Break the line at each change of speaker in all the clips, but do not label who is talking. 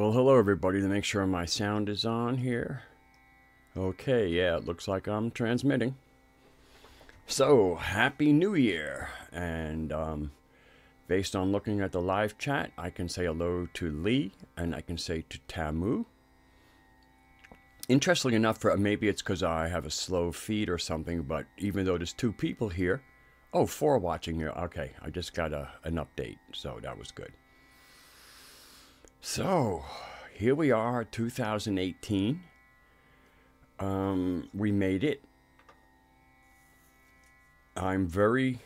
Well, hello everybody. To make sure my sound is on here. Okay, yeah, it looks like I'm transmitting. So, Happy New Year! And based on looking at the live chat, I can say hello to Lee, and I can say to Tamu. Interestingly enough, maybe it's because I have a slow feed or something, but even though there's 2 people here, oh, 4 watching here. Okay, I just got an update, so that was good. So, here we are, 2018. We made it. I'm very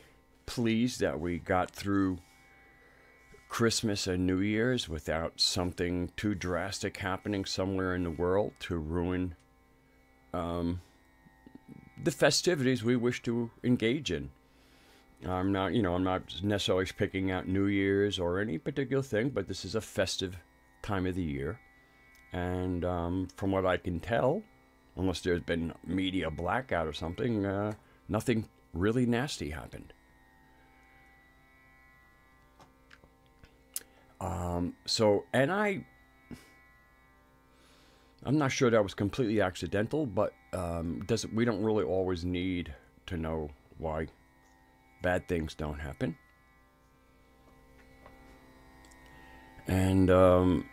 pleased that we got through Christmas and New Year's without something too drastic happening somewhere in the world to ruin the festivities we wish to engage in. I'm not necessarily picking out New Year's or any particular thing, but this is a festive time of the year. And from what I can tell, unless there's been media blackout or something, nothing really nasty happened. I'm not sure that was completely accidental, but we don't really always need to know why bad things don't happen. And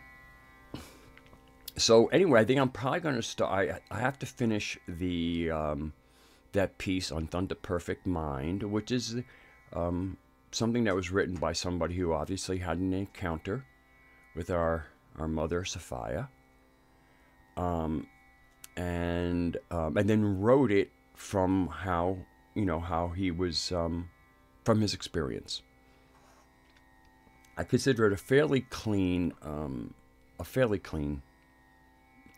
so anyway, I think I'm probably going to start. I have to finish the that piece on Thunder Perfect Mind, which is something that was written by somebody who obviously had an encounter with our mother Sophia, and then wrote it from how he was from his experience. I consider it a fairly clean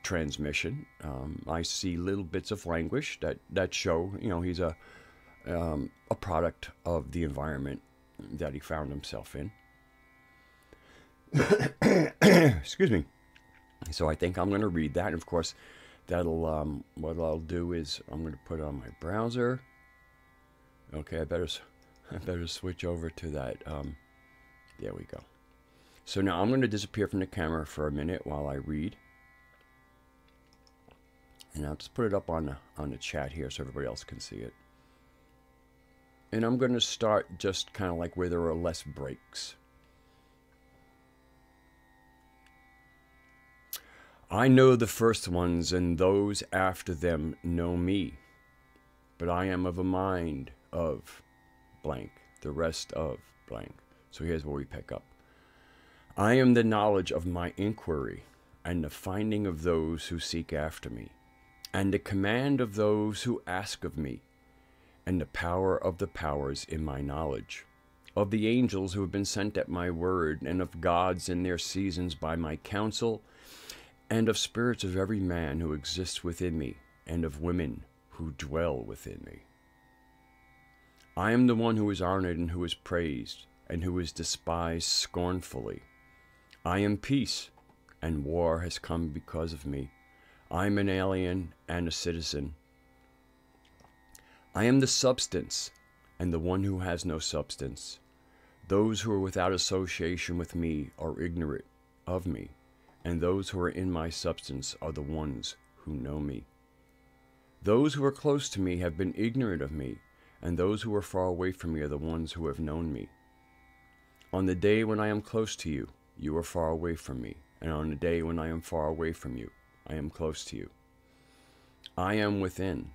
transmission. I see little bits of language that show he's a product of the environment that he found himself in. Excuse me. So I think I'm going to read that, and of course that'll what I'll do is I'm going to put it on my browser. Okay, I better switch over to that. There we go. So now I'm going to disappear from the camera for a minute while I read. And I'll just put it up on the chat here so everybody else can see it. And I'm going to start just kind of like where there are less breaks. I know the first ones, and those after them know me. But I am of a mind of blank, the rest of blank. So here's where we pick up. I am the knowledge of my inquiry, and the finding of those who seek after me, and the command of those who ask of me, and the power of the powers in my knowledge, of the angels who have been sent at my word, and of gods in their seasons by my counsel, and of spirits of every man who exists within me, and of women who dwell within me. I am the one who is honored and who is praised, and who is despised scornfully. I am peace, and war has come because of me. I am an alien and a citizen. I am the substance, and the one who has no substance. Those who are without association with me are ignorant of me, and those who are in my substance are the ones who know me. Those who are close to me have been ignorant of me, and those who are far away from me are the ones who have known me. On the day when I am close to you, you are far away from me, and on the day when I am far away from you, I am close to you. I am within.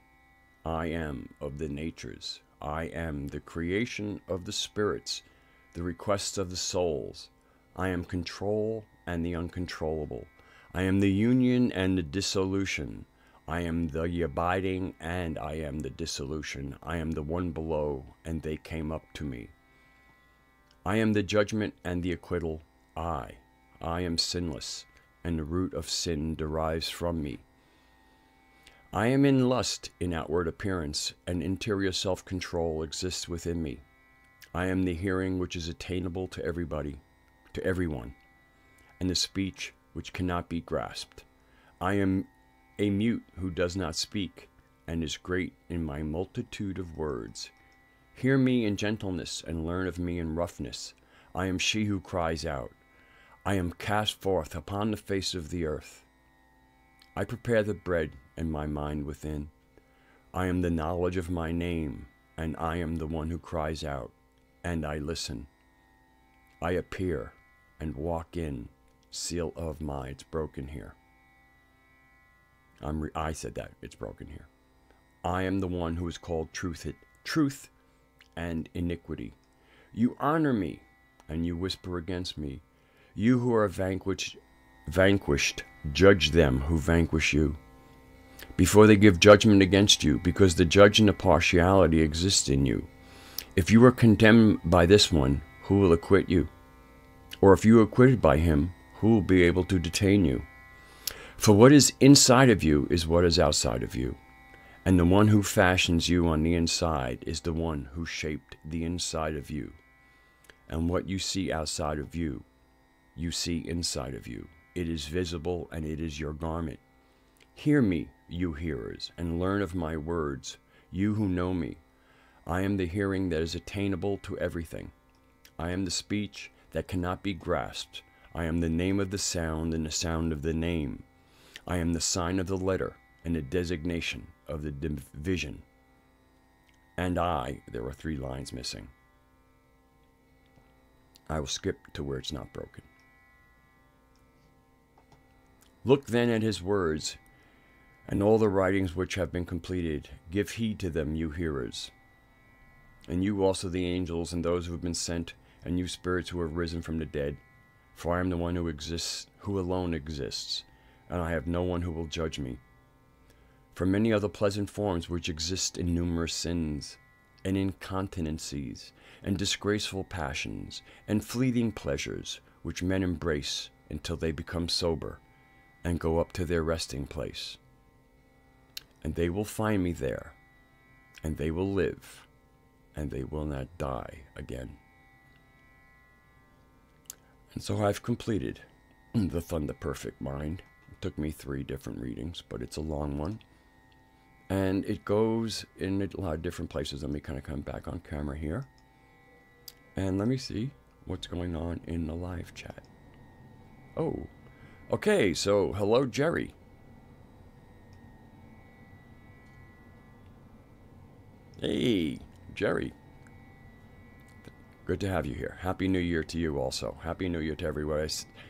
I am of the natures. I am the creation of the spirits, the requests of the souls. I am control and the uncontrollable. I am the union and the dissolution. I am the abiding and I am the dissolution. I am the one below, and they came up to me. I am the judgment and the acquittal. I am sinless, and the root of sin derives from me. I am in lust in outward appearance, and interior self-control exists within me. I am the hearing which is attainable to everybody, to everyone, and the speech which cannot be grasped. I am a mute who does not speak, and is great in my multitude of words. Hear me in gentleness, and learn of me in roughness. I am she who cries out. I am cast forth upon the face of the earth. I prepare the bread in my mind within. I am the knowledge of my name, and I am the one who cries out, and I listen. I appear and walk in, seal of my, it's broken here. I said that, it's broken here. I am the one who is called truth and iniquity. You honor me, and you whisper against me. You who are vanquished, judge them who vanquish you, before they give judgment against you, because the judge and the partiality exists in you. If you are condemned by this one, who will acquit you? Or if you are acquitted by him, who will be able to detain you? For what is inside of you is what is outside of you. And the one who fashions you on the inside is the one who shaped the inside of you. And what you see outside of you, you see inside of you. It is visible and it is your garment. Hear me, you hearers, and learn of my words, you who know me. I am the hearing that is attainable to everything. I am the speech that cannot be grasped. I am the name of the sound and the sound of the name. I am the sign of the letter and the designation of the division. And there are 3 lines missing. I will skip to where it's not broken. Look then at his words, and all the writings which have been completed. Give heed to them, you hearers. And you also the angels, and those who have been sent, and you spirits who have risen from the dead. For I am the one who exists, who alone exists, and I have no one who will judge me. For many are the pleasant forms which exist in numerous sins, and incontinencies, and disgraceful passions, and fleeting pleasures, which men embrace until they become sober, and go up to their resting place. And they will find me there, and they will live, and they will not die again. And so I've completed the Thunder Perfect Mind. It took me 3 different readings, but it's a long one. And it goes in a lot of different places. Let me kind of come back on camera here. And let me see what's going on in the live chat. Oh, okay, so hello, Jerry. Hey, Jerry. Good to have you here. Happy New Year to you also. Happy New Year to everyone. I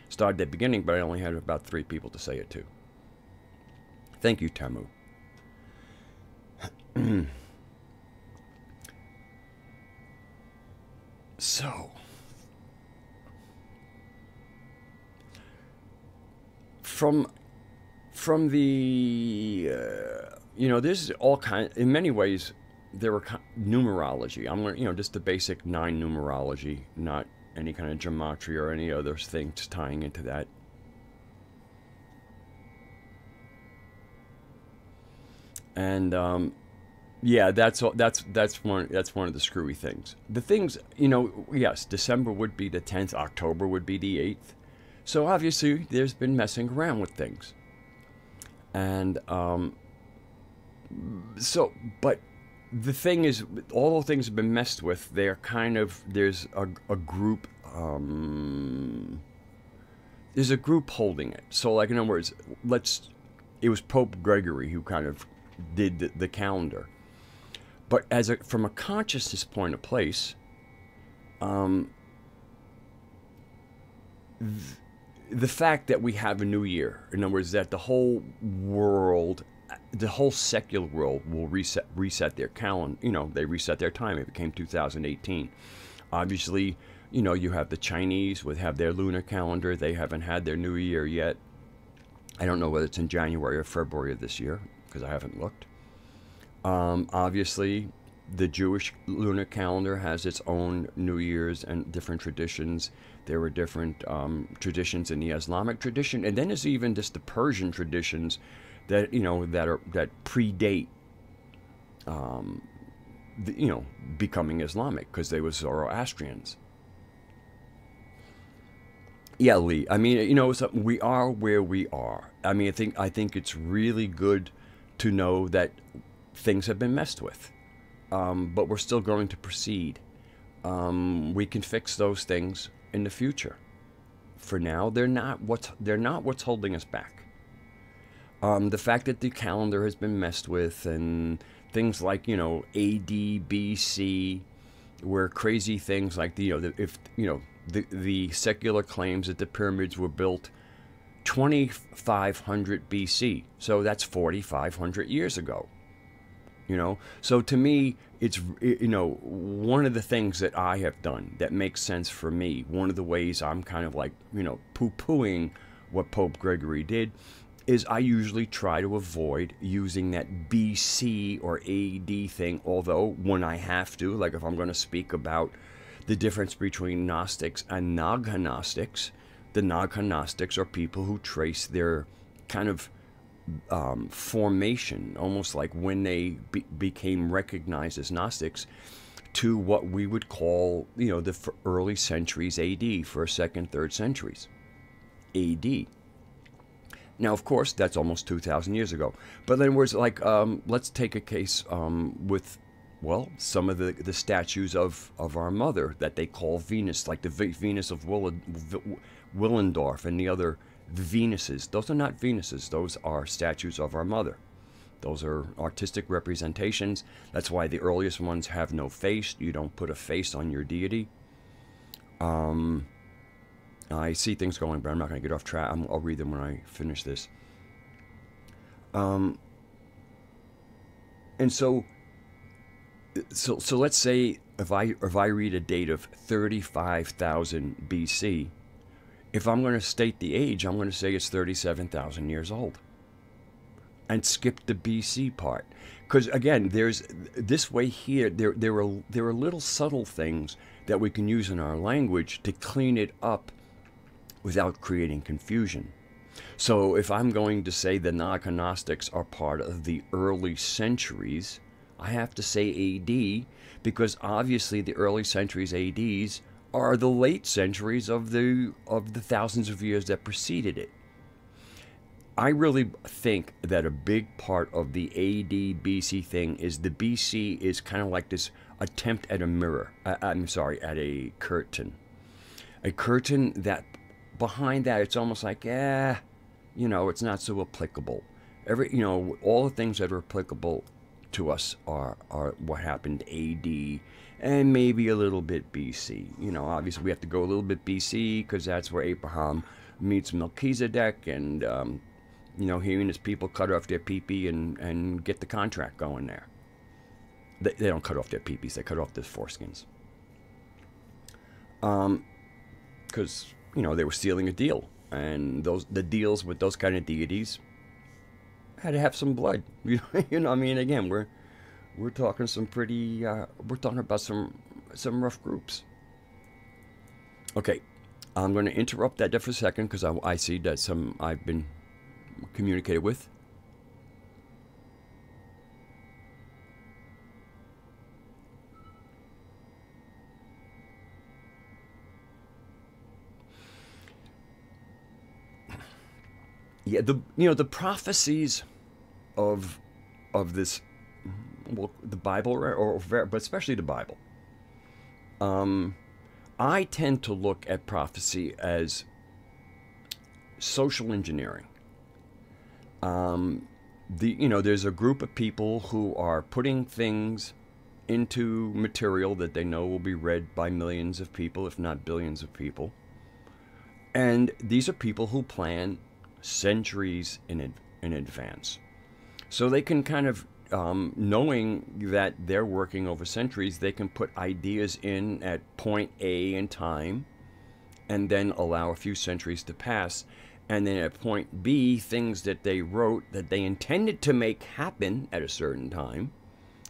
started at the beginning, but I only had about 3 people to say it to. Thank you, Tamu. So, from the, there's all kind, in many ways, there were numerology. I'm learning, just the basic 9 numerology, not any kind of gematria or any other things tying into that. And yeah, that's one of the screwy things. The things, yes, December would be the 10th, October would be the 8th. So obviously, there's been messing around with things, and but the thing is, all the things have been messed with. They're kind of, there's a group, there's a group holding it. So, like, in other words, it was Pope Gregory who kind of did the calendar. But from a consciousness point of place, the fact that we have a new year, in other words, that the whole world, the whole secular world will reset their calendar. They reset their time. It became 2018. Obviously, you have the Chinese would have their lunar calendar. They haven't had their new year yet. I don't know whether it's in January or February of this year, because I haven't looked. Obviously, the Jewish lunar calendar has its own New Year's and different traditions. There were different traditions in the Islamic tradition, and then there's even just the Persian traditions that that predate becoming Islamic, because they were Zoroastrians. Yeah, Lee. I mean, we are where we are. I mean, I think it's really good to know that things have been messed with, but we're still going to proceed. We can fix those things in the future. for now, they're not what's holding us back. The fact that the calendar has been messed with, and things like, you know, AD, BC, where crazy things like the secular claims that the pyramids were built 2500 BC. So that's 4500 years ago. You know, so to me, it's, you know, one of the things that I have done that makes sense for me, one of the ways I'm kind of like, you know, poo-pooing what Pope Gregory did, is I usually try to avoid using that BC or AD thing, although when I have to, like if I'm going to speak about the difference between Gnostics and Gnostics, the Gnostics are people who trace their kind of formation, almost like when they became recognized as Gnostics, to what we would call, you know, the early centuries AD, first, second, third centuries AD. Now, of course, that's almost 2,000 years ago. But then there's like, let's take a case with, well, some of the statues of our mother that they call Venus, like the Venus of Willendorf and the other Venuses. Those are not Venuses. Those are statues of our mother. Those are artistic representations. That's why the earliest ones have no face. You don't put a face on your deity. I see things going, but I'm not going to get off track. I'll read them when I finish this. And so let's say if I read a date of 35,000 BC, if I'm going to state the age, I'm going to say it's 37,000 years old, and skip the BC part, because again, there's this way here. There are little subtle things that we can use in our language to clean it up without creating confusion. So if I'm going to say the Gnostics are part of the early centuries, I have to say AD, because obviously the early centuries ADs are the late centuries of the thousands of years that preceded it. I really think that a big part of the AD BC thing is the BC is kind of like this attempt at a mirror. I'm sorry, at a curtain. A curtain that behind that, it's almost like, you know, it's not so applicable. You know, all the things that are applicable to us are what happened AD and maybe a little bit BC. You know, obviously we have to go a little bit BC because that's where Abraham meets Melchizedek, and you know, he and his people cut off their pee-pee and get the contract going there. They don't cut off their pee-pees, they cut off their foreskins. Because, you know, they were sealing a deal, and the deals with those kind of deities had to have some blood. You know, I mean, again, we're talking some pretty, we're talking about some rough groups. Okay, I'm going to interrupt that there for a second because I see that I've been communicated with. Yeah, the prophecies of this, well, the Bible, but especially the Bible. I tend to look at prophecy as social engineering. There's a group of people who are putting things into material that they know will be read by millions of people, if not billions of people. And these are people who plan centuries in advance. So they can kind of, knowing that they're working over centuries, they can put ideas in at point A in time and then allow a few centuries to pass. And then at point B, things that they wrote that they intended to make happen at a certain time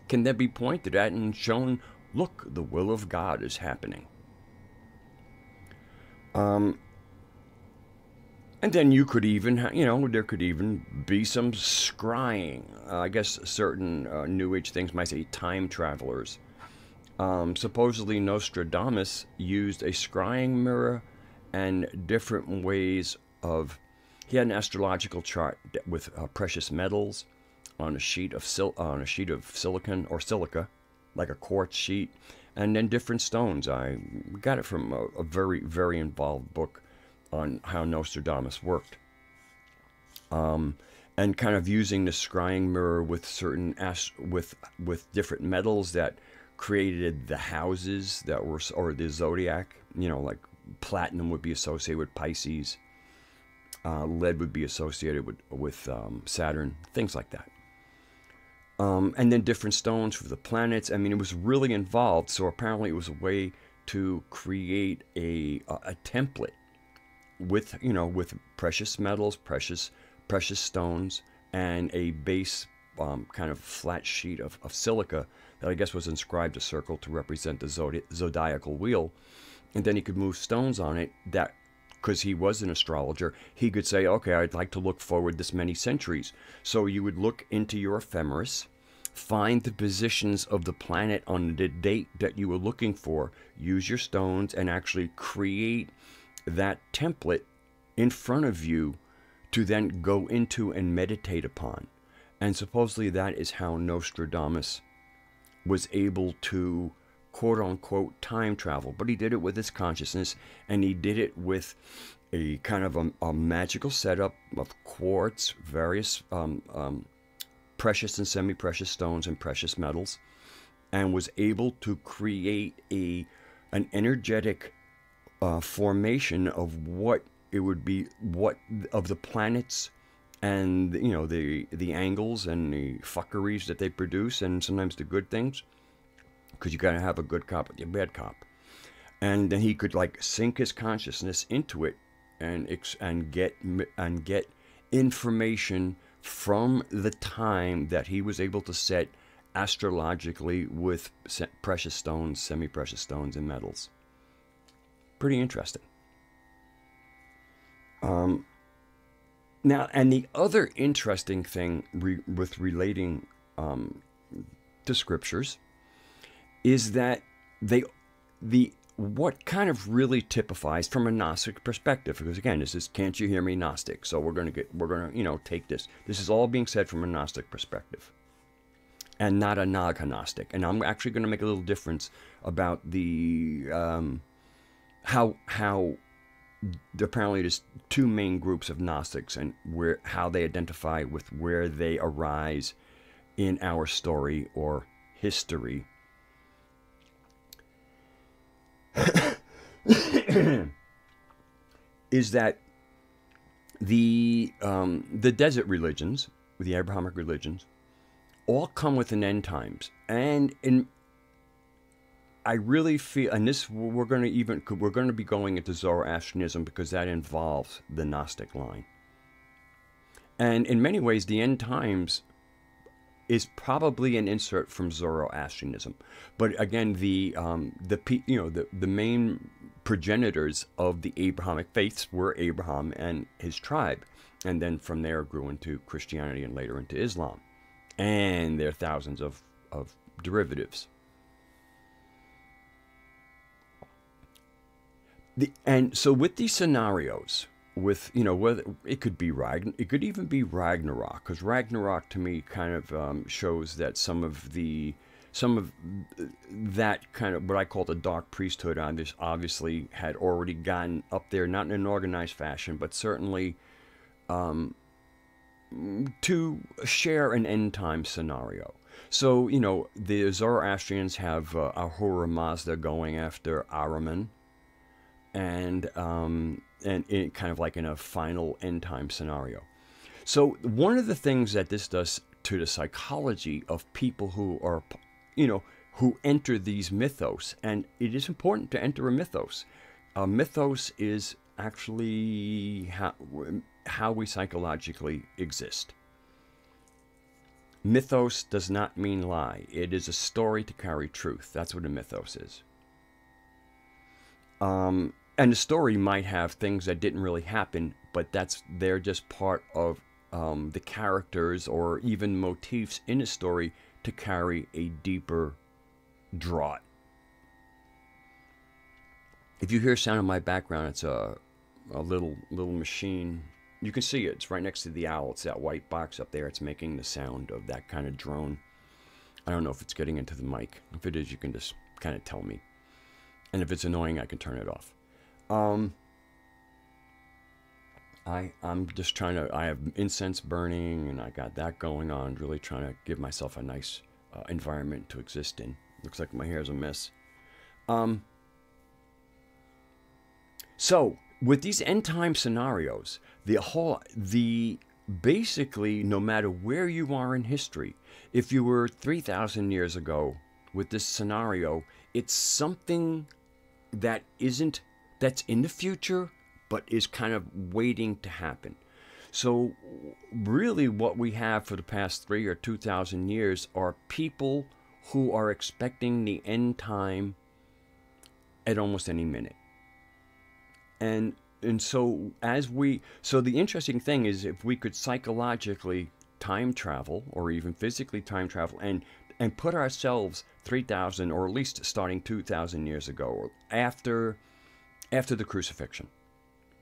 can then be pointed at and shown, look, the will of God is happening. And then you could even, there could even be some scrying. I guess certain New Age things might say time travelers. Supposedly Nostradamus used a scrying mirror and different ways of, he had an astrological chart with precious metals on a sheet of silicon or silica, like a quartz sheet, and then different stones. I got it from a very, very involved book on how Nostradamus worked. And kind of using the scrying mirror with certain with different metals that created the houses that were, or the zodiac. You know, like platinum would be associated with Pisces, lead would be associated with Saturn, things like that. And then different stones for the planets. I mean, it was really involved. So apparently, it was a way to create a template with, you know, with precious metals, precious stones, and a base kind of flat sheet of silica that I guess was inscribed a circle to represent the zodiacal wheel. And then he could move stones on it that, because he was an astrologer, he could say, okay, I'd like to look forward this many centuries. So you would look into your ephemeris, find the positions of the planet on the date that you were looking for, use your stones, and actually create that template in front of you to then go into and meditate upon. And supposedly that is how Nostradamus was able to, quote unquote, time travel. But he did it with his consciousness, and he did it with a kind of a magical setup of quartz, various precious and semi-precious stones and precious metals, and was able to create an energetic formation of what it would be, what of the planets, and you know, the angles and the fuckeries that they produce, and sometimes the good things, because you got to have a good cop with your bad cop. And then he could like sink his consciousness into it and get information from the time that he was able to set astrologically with precious stones, semi-precious stones, and metals. Pretty interesting. Now, and the other interesting thing with relating to scriptures is that what kind of really typifies from a Gnostic perspective, because again, this is "Can't you hear me, Gnostic?" So we're gonna you know, take this. This is all being said from a Gnostic perspective, and not a Gnostic. And I'm actually going to make a little difference about the how apparently there's two main groups of Gnostics, and how they identify with where they arise in our story or history. Is that the desert religions, the Abrahamic religions, all come with an end times, and I really feel, and this we're going to be going into Zoroastrianism, because that involves the Gnostic line, and in many ways, the end times is probably an insert from Zoroastrianism. But again, the main progenitors of the Abrahamic faiths were Abraham and his tribe, and then from there grew into Christianity and later into Islam, and there are thousands of derivatives. And so with these scenarios, with, you know, whether it could be it could even be Ragnarok, because Ragnarok to me kind of shows that some of that kind of what I call the dark priesthood on this obviously had already gotten up there, not in an organized fashion, but certainly to share an end time scenario. So, you know, the Zoroastrians have Ahura Mazda going after Ahriman, and it kind of like in a final end time scenario. So one of the things that this does to the psychology of people who are, you know, who enter these mythos, and it is important to enter a mythos. A mythos is actually how we psychologically exist. Mythos does not mean lie. It is a story to carry truth. That's what a mythos is. And the story might have things that didn't really happen, but they're just part of the characters or even motifs in a story to carry a deeper draught. If you hear sound in my background, it's a little machine. You can see it. It's right next to the owl. It's that white box up there. It's making the sound of that kind of drone. I don't know if it's getting into the mic. If it is, you can just kind of tell me. And if it's annoying, I can turn it off. I'm just trying to, I have incense burning and I got that going on, really trying to give myself a nice environment to exist in. Looks like my hair's a mess. So with these end time scenarios, the basically, no matter where you are in history, if you were 3,000 years ago with this scenario, it's something that isn't, that's in the future, but is kind of waiting to happen. So really what we have for the past 3 or 2,000 years are people who are expecting the end time at almost any minute. And so so the interesting thing is, if we could psychologically time travel or even physically time travel and put ourselves 3,000 or at least starting 2,000 years ago, or after the crucifixion.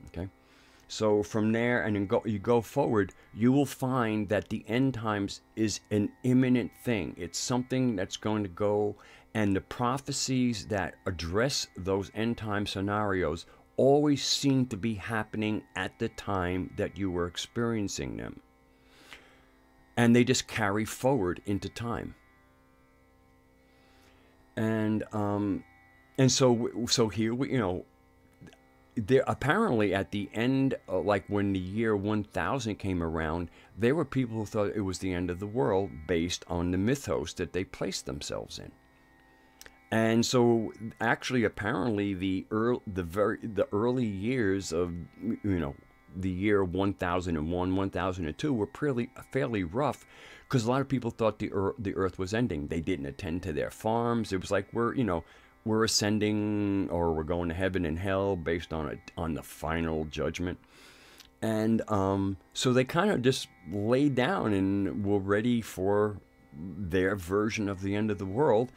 Okay? So from there and then you go forward, you will find that the end times is an imminent thing. It's something that's going to go, and the prophecies that address those end time scenarios always seem to be happening at the time that you were experiencing them. And they just carry forward into time. And so here we, there apparently at the end, like when the year 1000 came around, there were people who thought it was the end of the world based on the mythos that they placed themselves in. And so actually apparently the early years of the year 1001, 1002 were fairly rough, because a lot of people thought the earth was ending. They didn't attend to their farms. It was like we're ascending, or we're going to heaven and hell based on the final judgment. And so they kind of just laid down and were ready for their version of the end of the world.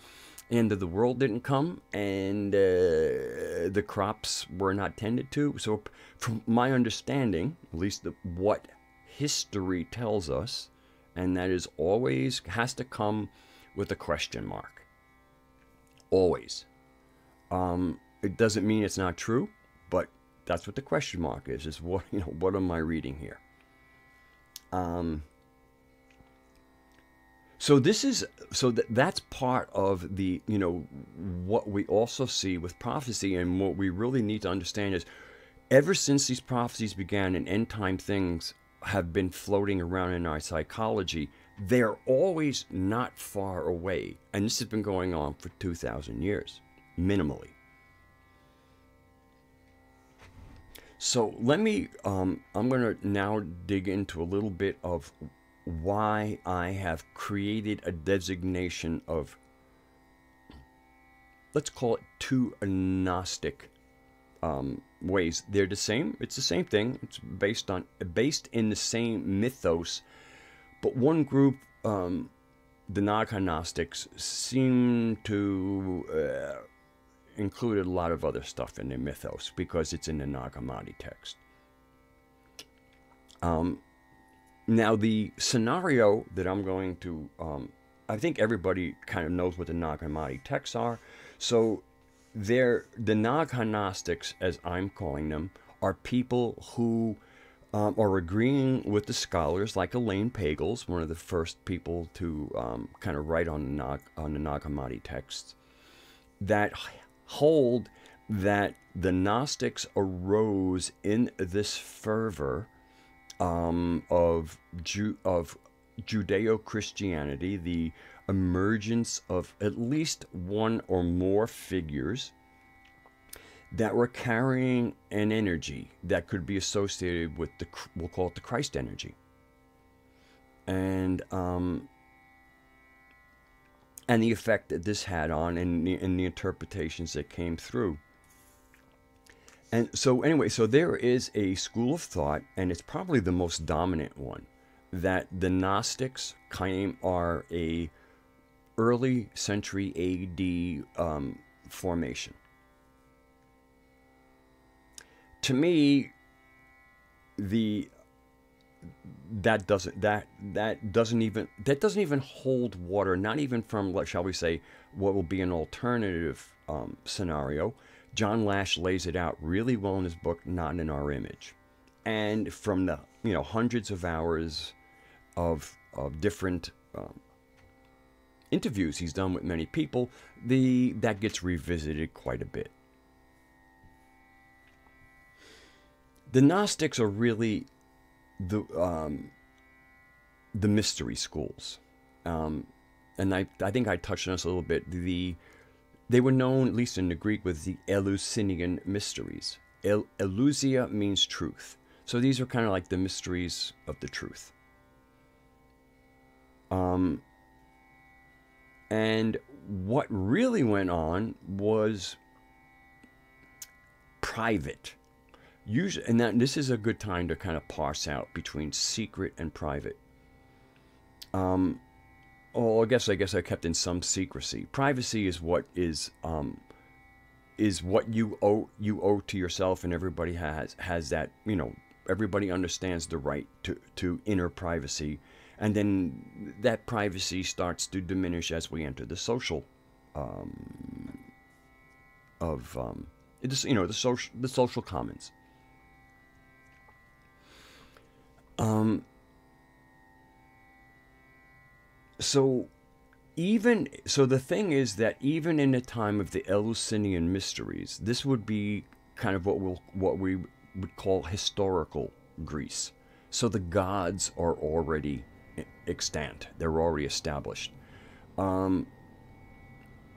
End of the world didn't come, and the crops were not tended to. So from my understanding, at least what history tells us, and that is always has to come with a question mark. Always. It doesn't mean it's not true, but that's what the question mark is what am I reading here? So that's part of the, what we also see with prophecy, and what we really need to understand is, ever since these prophecies began and end time things have been floating around in our psychology, they're always not far away. And this has been going on for 2,000 years, minimally. So let me, I'm going to now dig into a little bit of why I have created a designation of, let's call it, two Gnostic ways. They're the same. It's the same thing. It's based in the same mythos, but one group, the Gnostics, seem to include a lot of other stuff in their mythos because it's in the Nag Hammadi text. Now, the scenario that I'm going to, I think everybody kind of knows what the Nag Hammadi texts are. So the Nag Gnostics, as I'm calling them, are people who are agreeing with the scholars, like Elaine Pagels, one of the first people to kind of write on the Nag Hammadi texts, that hold that the Gnostics arose in this fervor of Judeo-Christianity, the emergence of at least one or more figures that were carrying an energy that could be associated with we'll call it the Christ energy, and the effect that this had on, and the interpretations that came through. And so anyway, so there is a school of thought, and it's probably the most dominant one, that the Gnostics are a early century AD formation. To me, that doesn't even hold water. Not even from, shall we say, what will be an alternative scenario. John Lash lays it out really well in his book, Not in Our Image. And from the hundreds of hours of different interviews he's done with many people, that gets revisited quite a bit. The Gnostics are really the mystery schools, and I think I touched on this a little bit. They were known, at least in the Greek, with the Eleusinian mysteries. Eleusia means truth, so these are kind of like the mysteries of the truth. And what really went on was private. Usually, and this is a good time to kind of parse out between secret and private. I guess I kept in some secrecy. Privacy is what is what you owe to yourself, and everybody has that. Everybody understands the right to inner privacy, and then that privacy starts to diminish as we enter the social the social commons. So the thing is that even in the time of the Eleusinian mysteries, this would be kind of what we would call historical Greece. So the gods are already extant; they're already established.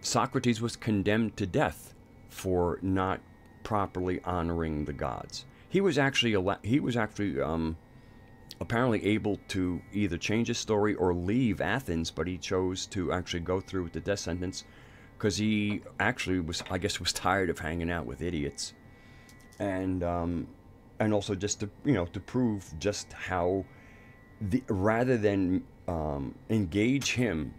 Socrates was condemned to death for not properly honoring the gods. He was actually apparently able to either change his story or leave Athens, but he chose to actually go through with the death sentence because he actually was tired of hanging out with idiots, and also just to prove just how rather than engage him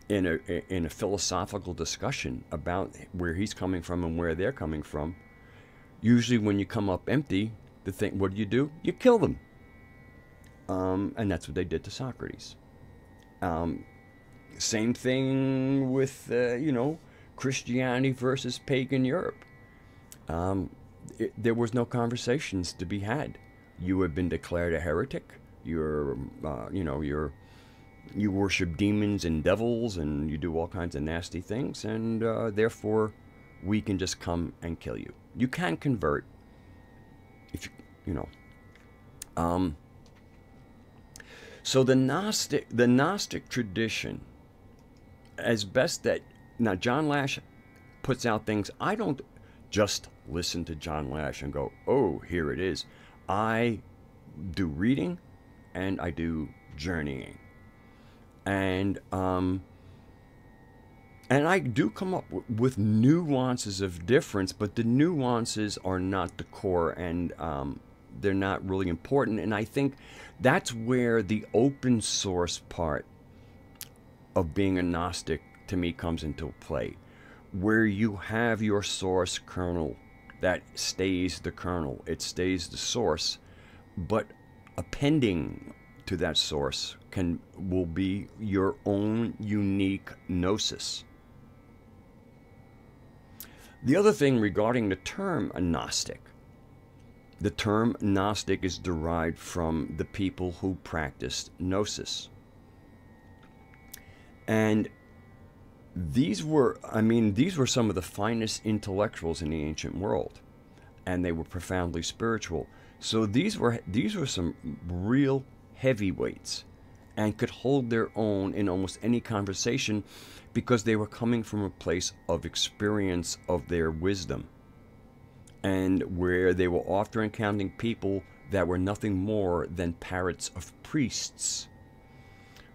in a philosophical discussion about where he's coming from and where they're coming from. Usually, when you come up empty, what do? You kill them. And that's what they did to Socrates. Same thing with, Christianity versus pagan Europe. There was no conversations to be had. You have been declared a heretic. You worship demons and devils, and you do all kinds of nasty things, and therefore, we can just come and kill you. You can convert, if So the Gnostic tradition, as best that now John Lash puts out things, I don't just listen to John Lash and go, oh, here it is. I do reading and I do journeying, and I do come up with nuances of difference, but the nuances are not the core, and they're not really important. And I think that's where the open source part of being a Gnostic to me comes into play, where you have your source kernel that stays the kernel, it stays the source, but appending to that source will be your own unique gnosis. The other thing regarding the term Gnostic, the term Gnostic is derived from the people who practiced Gnosis. And these were some of the finest intellectuals in the ancient world, and they were profoundly spiritual. So these were some real heavyweights, and could hold their own in almost any conversation because they were coming from a place of experience of their wisdom, and where they were often encountering people that were nothing more than parrots of priests.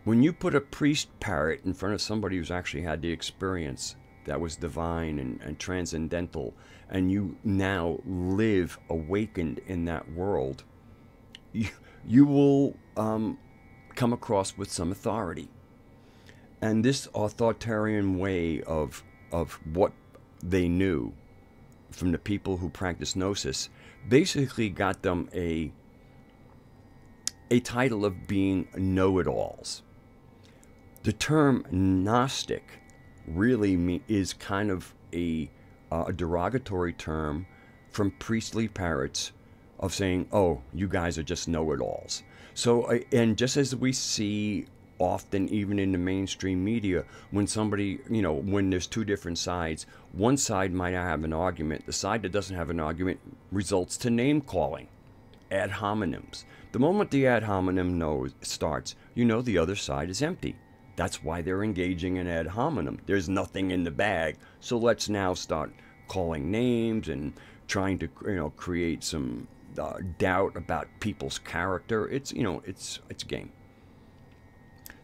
When you put a priest parrot in front of somebody who's actually had the experience that was divine and transcendental, and you now live awakened in that world, you will come across with some authority. And this authoritarian way of what they knew from the people who practiced Gnosis basically got them a title of being know-it-alls. The term Gnostic really is kind of a derogatory term from priestly parrots of saying, oh, you guys are just know-it-alls. So, and just as we see often, even in the mainstream media, when somebody, when there's two different sides, one side might have an argument. The side that doesn't have an argument results to name calling, ad hominems. The moment the ad hominem starts, the other side is empty. That's why they're engaging in ad hominem. There's nothing in the bag. So let's now start calling names and trying to, create some doubt about people's character. It's a game.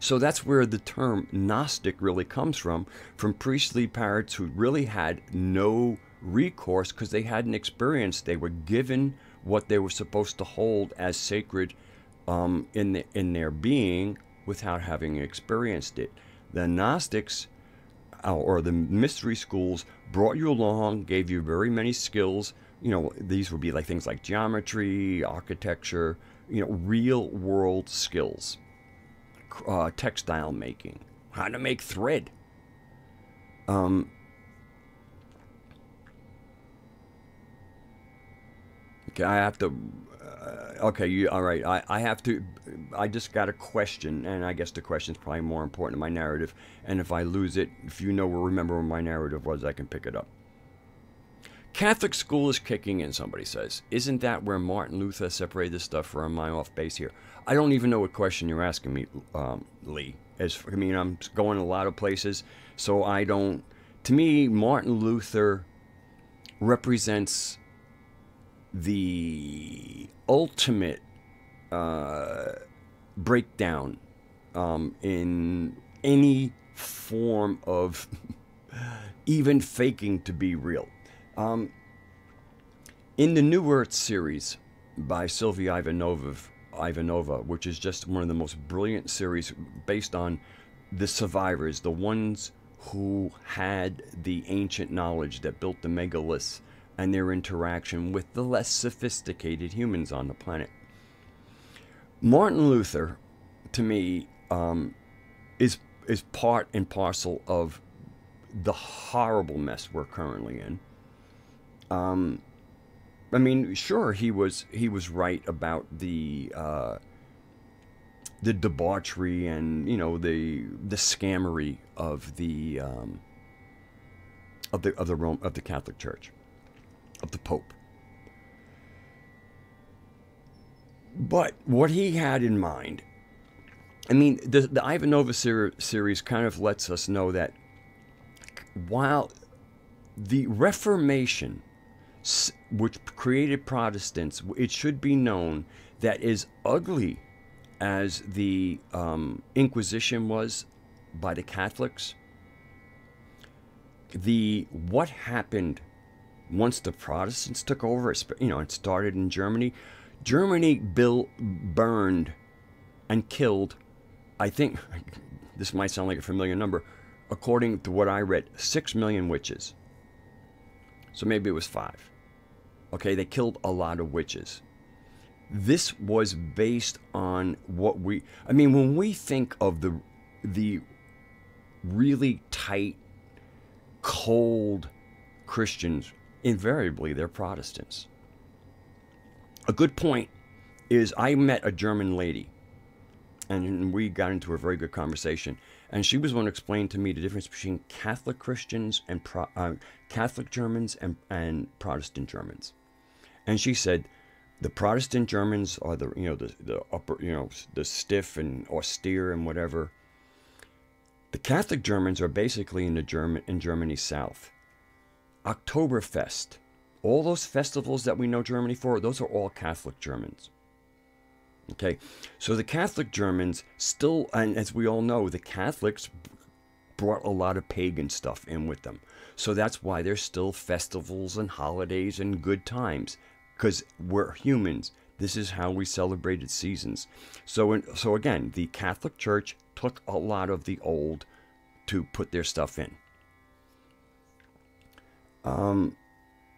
So that's where the term Gnostic really comes from priestly parents who really had no recourse because they hadn't experienced. They were given what they were supposed to hold as sacred in their being without having experienced it. The Gnostics or the mystery schools brought you along, gave you very many skills. These would be like things like geometry, architecture, real world skills. Textile making, how to make thread. Okay, I have to. Okay, all right. I have to. I just got a question, and I guess the question is probably more important to my narrative. And if I lose it, if remember what my narrative was, I can pick it up. Catholic school is kicking in, somebody says. Isn't that where Martin Luther separated this stuff, or am I off base here? I don't even know what question you're asking me, Lee. I'm going a lot of places, so I don't... To me, Martin Luther represents the ultimate breakdown in any form of even faking to be real. In the New Earth series by Sylvia Ivanova, which is just one of the most brilliant series based on the survivors, the ones who had the ancient knowledge that built the megaliths and their interaction with the less sophisticated humans on the planet. Martin Luther, to me, is part and parcel of the horrible mess we're currently in. Sure, he was right about the debauchery and the scammery of the Catholic Church, of the Pope. But what he had in mind, the Ivanova series kind of lets us know that while the Reformation, which created Protestants, it should be known that as ugly as the Inquisition was by the Catholics, what happened once the Protestants took over, it started in Germany. Germany burned and killed, I think, this might sound like a familiar number, according to what I read, 6 million witches. So maybe it was 5. Okay, they killed a lot of witches. This was based on what when we think of the really tight, cold Christians, invariably they're Protestants. A good point is I met a German lady, and we got into a very good conversation. And she was one to explain to me the difference between Catholic Christians and Catholic Germans and Protestant Germans. And she said the Protestant Germans are the upper, the stiff and austere and whatever. The Catholic Germans are basically in Germany's south. Oktoberfest, all those festivals that we know Germany for, those are all Catholic Germans. Okay, so the Catholic Germans still, and as we all know, the Catholics brought a lot of pagan stuff in with them. So that's why there's still festivals and holidays and good times, because we're humans. This is how we celebrated seasons. So again, the Catholic Church took a lot of the old to put their stuff in.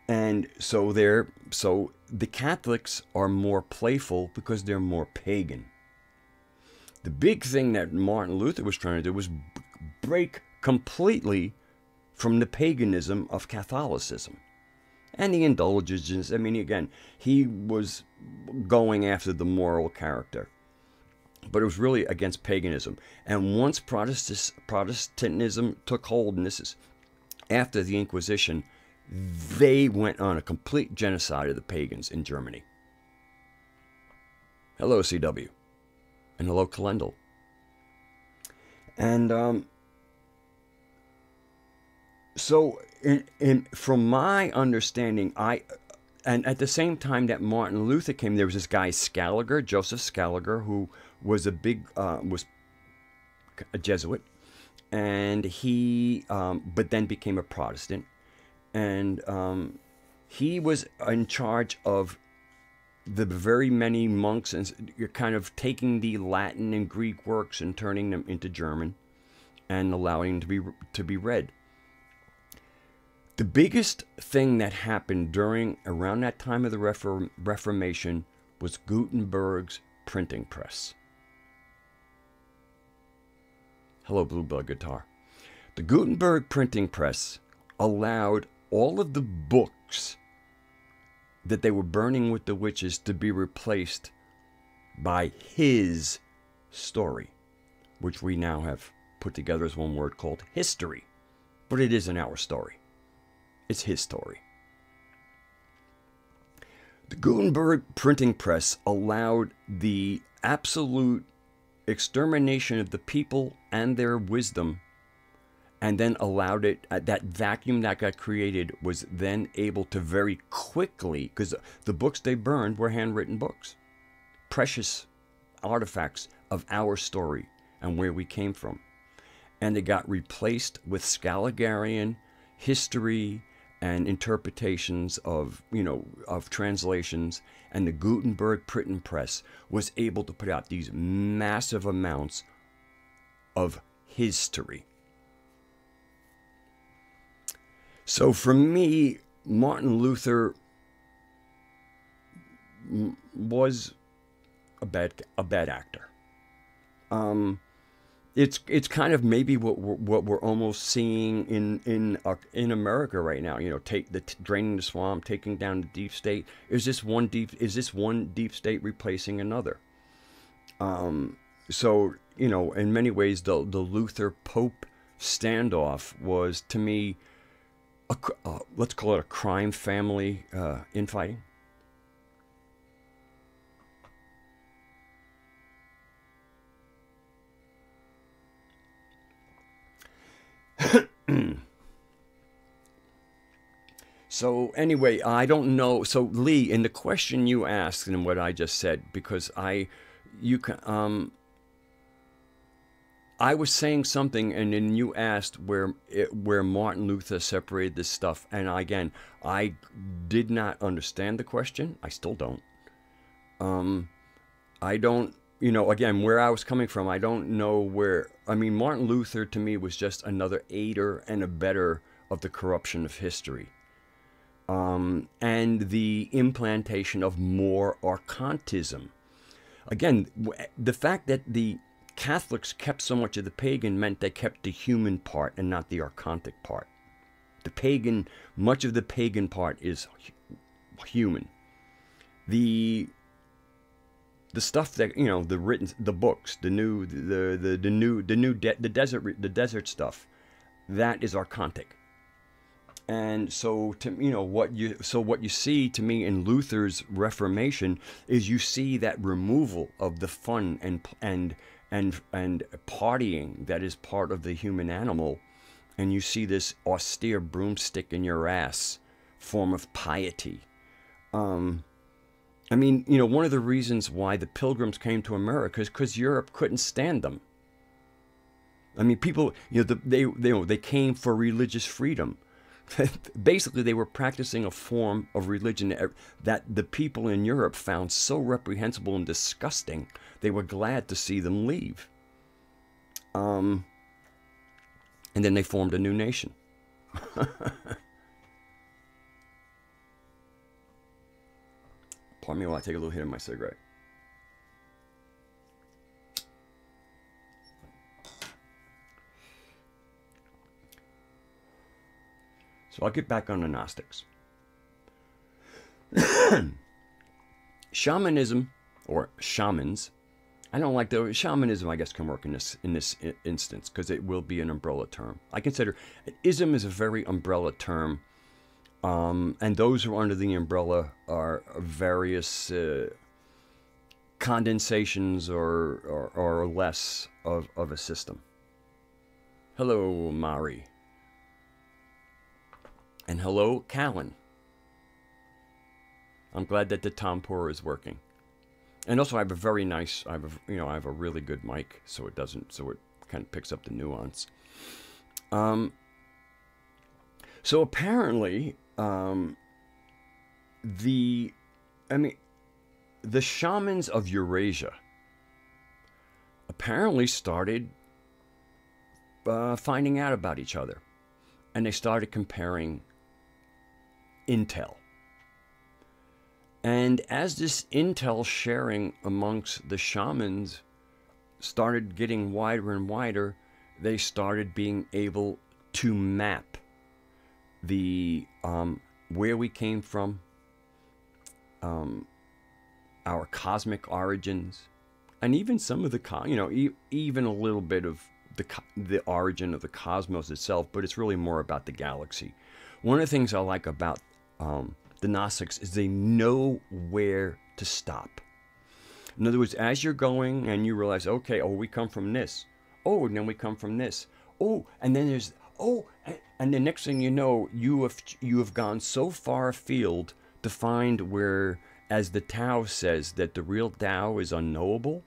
And so the Catholics are more playful because they're more pagan. The big thing that Martin Luther was trying to do was break completely from the paganism of Catholicism. and the indulgences. I mean, again, he was going after the moral character, but it was really against paganism. And once Protestantism took hold, and this is after the Inquisition, they went on a complete genocide of the pagans in Germany. Hello, CW. And hello, Kalendal. And so, from my understanding, and at the same time that Martin Luther came, there was this guy Scaliger, Joseph Scaliger, who was was a Jesuit, and he, but then became a Protestant, and he was in charge of the very many monks, and you're kind of taking the Latin and Greek works and turning them into German and allowing them to be read. The biggest thing that happened around that time of the Reformation was Gutenberg's printing press. Hello, Bluebell Guitar. The Gutenberg printing press allowed all of the books that they were burning with the witches to be replaced by his story, which we now have put together as one word called history. But it isn't our story. It's his story. The Gutenberg printing press allowed the absolute extermination of the people and their wisdom, and then allowed it, that vacuum that got created was then able to very quickly, because the books they burned were handwritten books, precious artifacts of our story and where we came from. And it got replaced with Scaligerian history and interpretations of, of translations, and the Gutenberg printing press was able to put out these massive amounts of history. So for me, Martin Luther was a bad actor. It's kind of maybe what we're almost seeing in America right now. Draining the swamp, taking down the deep state. Is this one deep state replacing another? So in many ways, the Luther Pope standoff was, to me, let's call it a crime family infighting. So anyway, I don't know. So Lee, in the question you asked and what I just said, because I was saying something, and then you asked where Martin Luther separated this stuff, and I did not understand the question. I still don't. I don't, again, where I was coming from, I don't know where. I mean, Martin Luther to me was just another aider and abetter of the corruption of history, and the implantation of more archontism. Again, the fact that the Catholics kept so much of the pagan meant they kept the human part and not the archontic part. Much of the pagan part is human. The stuff that the books, the desert stuff, that is archontic. And so what you see to me in Luther's Reformation is you see that removal of the fun and partying that is part of the human animal, and you see this austere broomstick in your ass form of piety. I mean, one of the reasons why the Pilgrims came to America is because Europe couldn't stand them. I mean, people, they came for religious freedom. Basically, they were practicing a form of religion that the people in Europe found so reprehensible and disgusting, they were glad to see them leave. And then they formed a new nation. Pardon me while I take a little hit of my cigarette. So I'll get back on the Gnostics. Shamanism, or shamans, I don't like the shamanism, I guess, can work in this instance, because it will be an umbrella term. I consider ism is a very umbrella term, and those who are under the umbrella are various condensations or less of a system. Hello, Mari. And hello, Callan. I'm glad that the Tampur is working. And also I have a very nice, I have a really good mic, so it kind of picks up the nuance. So apparently, the shamans of Eurasia apparently started finding out about each other, and they started comparing intel. And as this intel sharing amongst the shamans started getting wider and wider, they started being able to map the where we came from, our cosmic origins, and even some of the even a little bit of the origin of the cosmos itself. But it's really more about the galaxy. One of the things I like about the Gnostics is they know where to stop. In other words, as you're going and you realize, okay, oh, we come from this. Oh, and then we come from this. Oh, and then there's, oh, and the next thing you know, you have gone so far afield to find where, as the Tao says, that the real Tao is unknowable.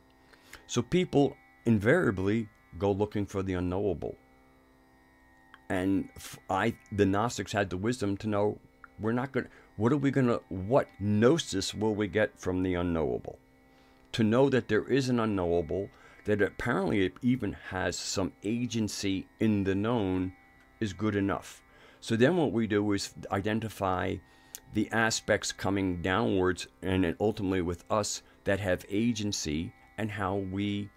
So people invariably go looking for the unknowable. And the Gnostics had the wisdom to know, we're not going to, what gnosis will we get from the unknowable? To know that there is an unknowable, that apparently it even has some agency in the known, is good enough. So then what we do is identify the aspects coming downwards, and ultimately with us, that have agency, and how we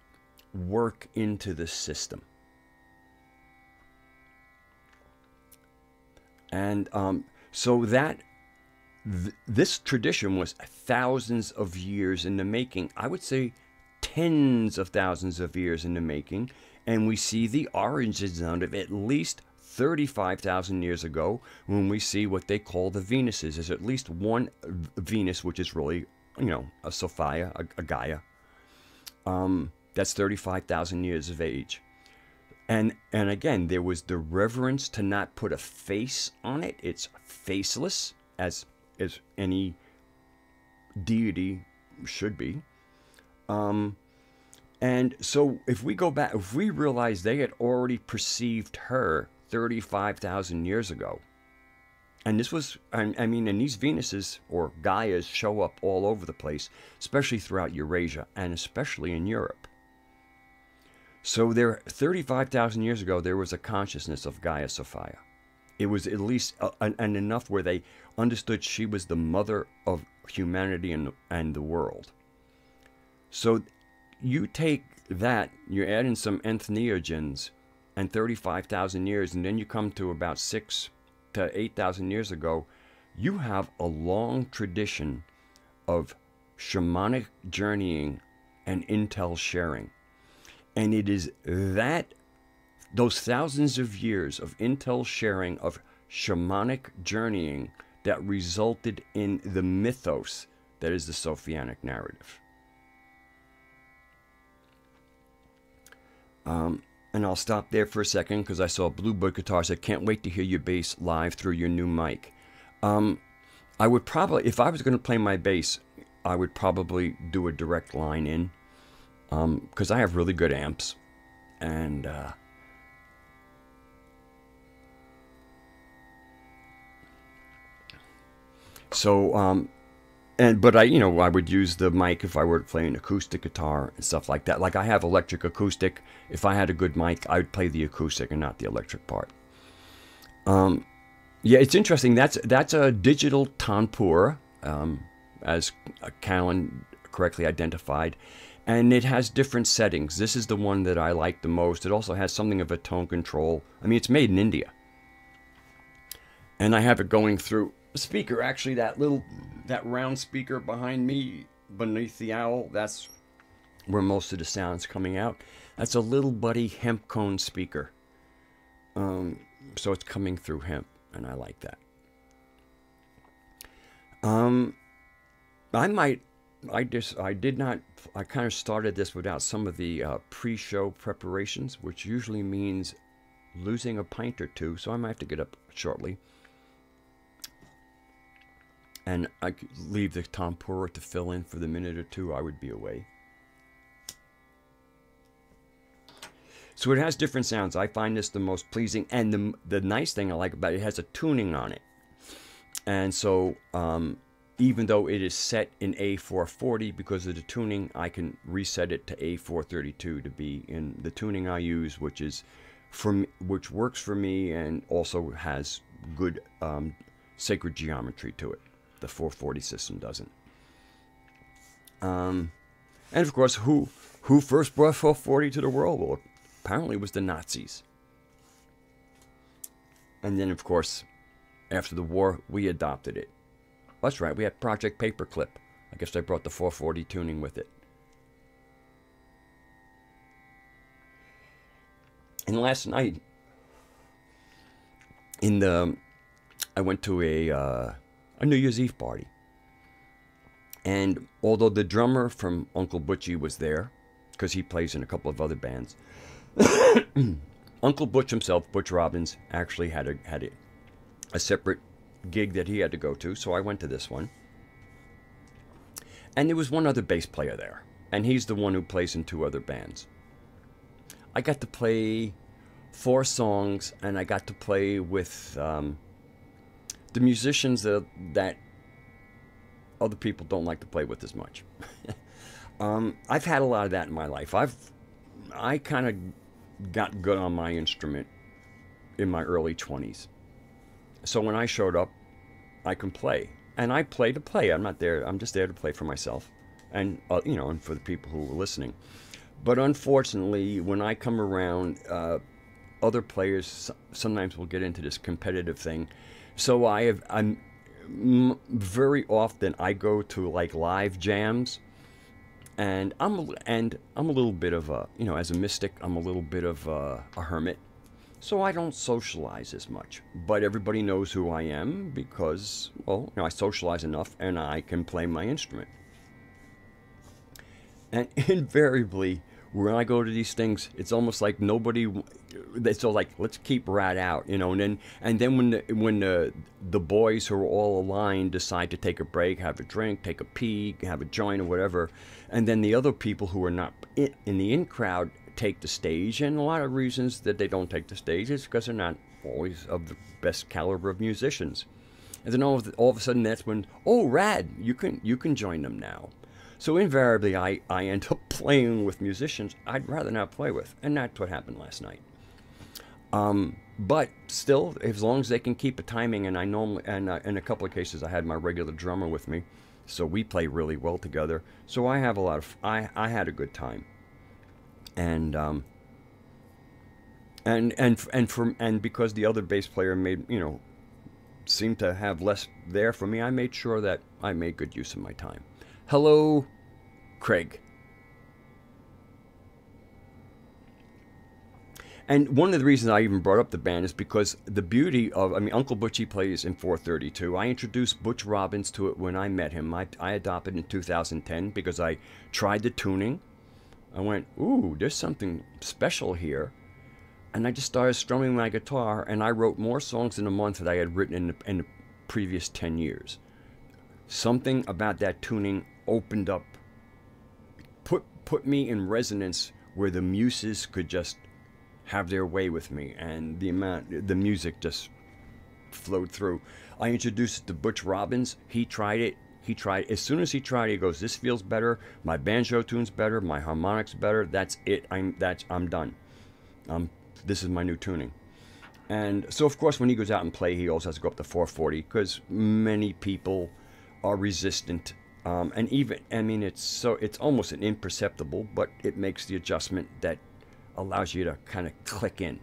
work into the system. And so that this tradition was thousands of years in the making. I would say tens of thousands of years in the making. And we see the origins of it at least 35,000 years ago, when we see what they call the Venuses. There's at least one Venus, which is really, a Sophia, a Gaia. That's 35,000 years of age. And again, there was the reverence to not put a face on it. It's faceless, as any deity should be. And so if we go back, if we realize they had already perceived her 35,000 years ago, and this was, I mean, and these Venuses or Gaias show up all over the place, especially throughout Eurasia and especially in Europe. So there, 35,000 years ago, there was a consciousness of Gaia Sophia. It was at least and enough where they understood she was the mother of humanity and the world. So you take that, you add in some entheogens and 35,000 years, and then you come to about 6,000 to 8,000 years ago, you have a long tradition of shamanic journeying and intel sharing. And it is those thousands of years of intel sharing, of shamanic journeying, that resulted in the mythos that is the Sophianic narrative. And I'll stop there for a second because I saw Bluebird Guitar said, can't wait to hear your bass live through your new mic. I would probably, if I was going to play my bass, I would probably do a direct line in, because I have really good amps. And but I would use the mic if I were to play an acoustic guitar and stuff like that. Like I have electric acoustic. If I had a good mic, I would play the acoustic and not the electric part. Yeah, it's interesting. That's a digital tanpura, as Callan correctly identified, and it has different settings. This is the one that I like the most. It also has something of a tone control. I mean, it's made in India, and I have it going through a speaker. Actually, that little that round speaker behind me, beneath the owl, that's where most of the sound's coming out. That's a little buddy hemp cone speaker. So it's coming through hemp, and I like that. I kind of started this without some of the pre-show preparations, which usually means losing a pint or two, so I might have to get up shortly. And I could leave the Tom Pourer to fill in for the minute or two I would be away. So it has different sounds. I find this the most pleasing, and the nice thing I like about it has a tuning on it. And so even though it is set in A440, because of the tuning, I can reset it to A432 to be in the tuning I use, which works for me and also has good sacred geometry to it. The 440 system doesn't. And of course, who first brought 440 to the world? Well, apparently it was the Nazis. And then, of course, after the war, we adopted it. That's right, we had Project Paperclip. I guess they brought the 440 tuning with it. And last night, I went to a New Year's Eve party. And although the drummer from Uncle Butchie was there, because he plays in a couple of other bands, Uncle Butch himself, Butch Robbins, actually had a separate gig that he had to go to, so I went to this one. And there was one other bass player there, and he's the one who plays in 2 other bands. I got to play 4 songs, and I got to play with the musicians that other people don't like to play with as much. I've had a lot of that in my life. I kind of got good on my instrument in my early 20s. So when I showed up, I can play. And I play to play. I'm not there. I'm just there to play for myself. And, and for the people who were listening. But unfortunately, when I come around, other players sometimes will get into this competitive thing. So I'm very often I go to like live jams, and I'm a little bit of a, as a mystic, I'm a little bit of a hermit. So I don't socialize as much, but everybody knows who I am because, well, I socialize enough and I can play my instrument. And invariably, when I go to these things, it's almost like nobody. It's all like, let's keep Rat out, And then when the boys who are all aligned decide to take a break, have a drink, take a pee, have a joint or whatever, and then the other people who are not in the in crowd take the stage, and a lot of reasons that they don't take the stage is because they're not always of the best caliber of musicians. And then all of a sudden, that's when, oh, Rad, you can join them now. So invariably, I end up playing with musicians I'd rather not play with, and that's what happened last night. But still, as long as they can keep a timing, and I normally, and in a couple of cases, I had my regular drummer with me, so we play really well together. So I have I had a good time. And because the other bass player seemed to have less there for me, I made sure that I made good use of my time. Hello, Craig. And one of the reasons I even brought up the band is because the beauty of, Uncle Butchie plays in 432. I introduced Butch Robbins to it when I met him. I adopted in 2010 because I tried the tuning. I went, ooh, there's something special here. And I just started strumming my guitar, and I wrote more songs in a month than I had written in the previous 10 years. Something about that tuning opened up, put me in resonance where the muses could just have their way with me, and the music just flowed through. I introduced it to Butch Robbins. He tried it. As soon as he tried it, he goes, this feels better, my banjo tune's better, my harmonic's better, that's it, I'm done. This is my new tuning. And so, of course, when he goes out and play, he also has to go up to 440, because many people are resistant. And even, it's almost an imperceptible, but it makes the adjustment that allows you to kind of click in.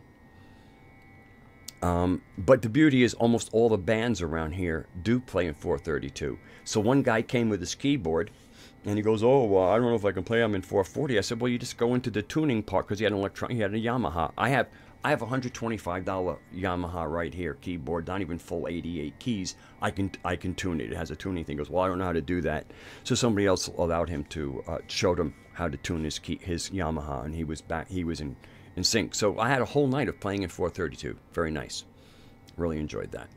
But the beauty is almost all the bands around here do play in 432. So one guy came with his keyboard, and he goes, "Oh, well, I don't know if I can play them in 440." I said, "Well, you just go into the tuning part," because he had he had a Yamaha. I have a $125 Yamaha right here keyboard, not even full 88 keys. I can tune it. It has a tuning thing. He goes, "Well, I don't know how to do that." So somebody else allowed him to showed him how to tune his Yamaha, and he was back. He was in sync. So I had a whole night of playing in 432. Very nice. Really enjoyed that.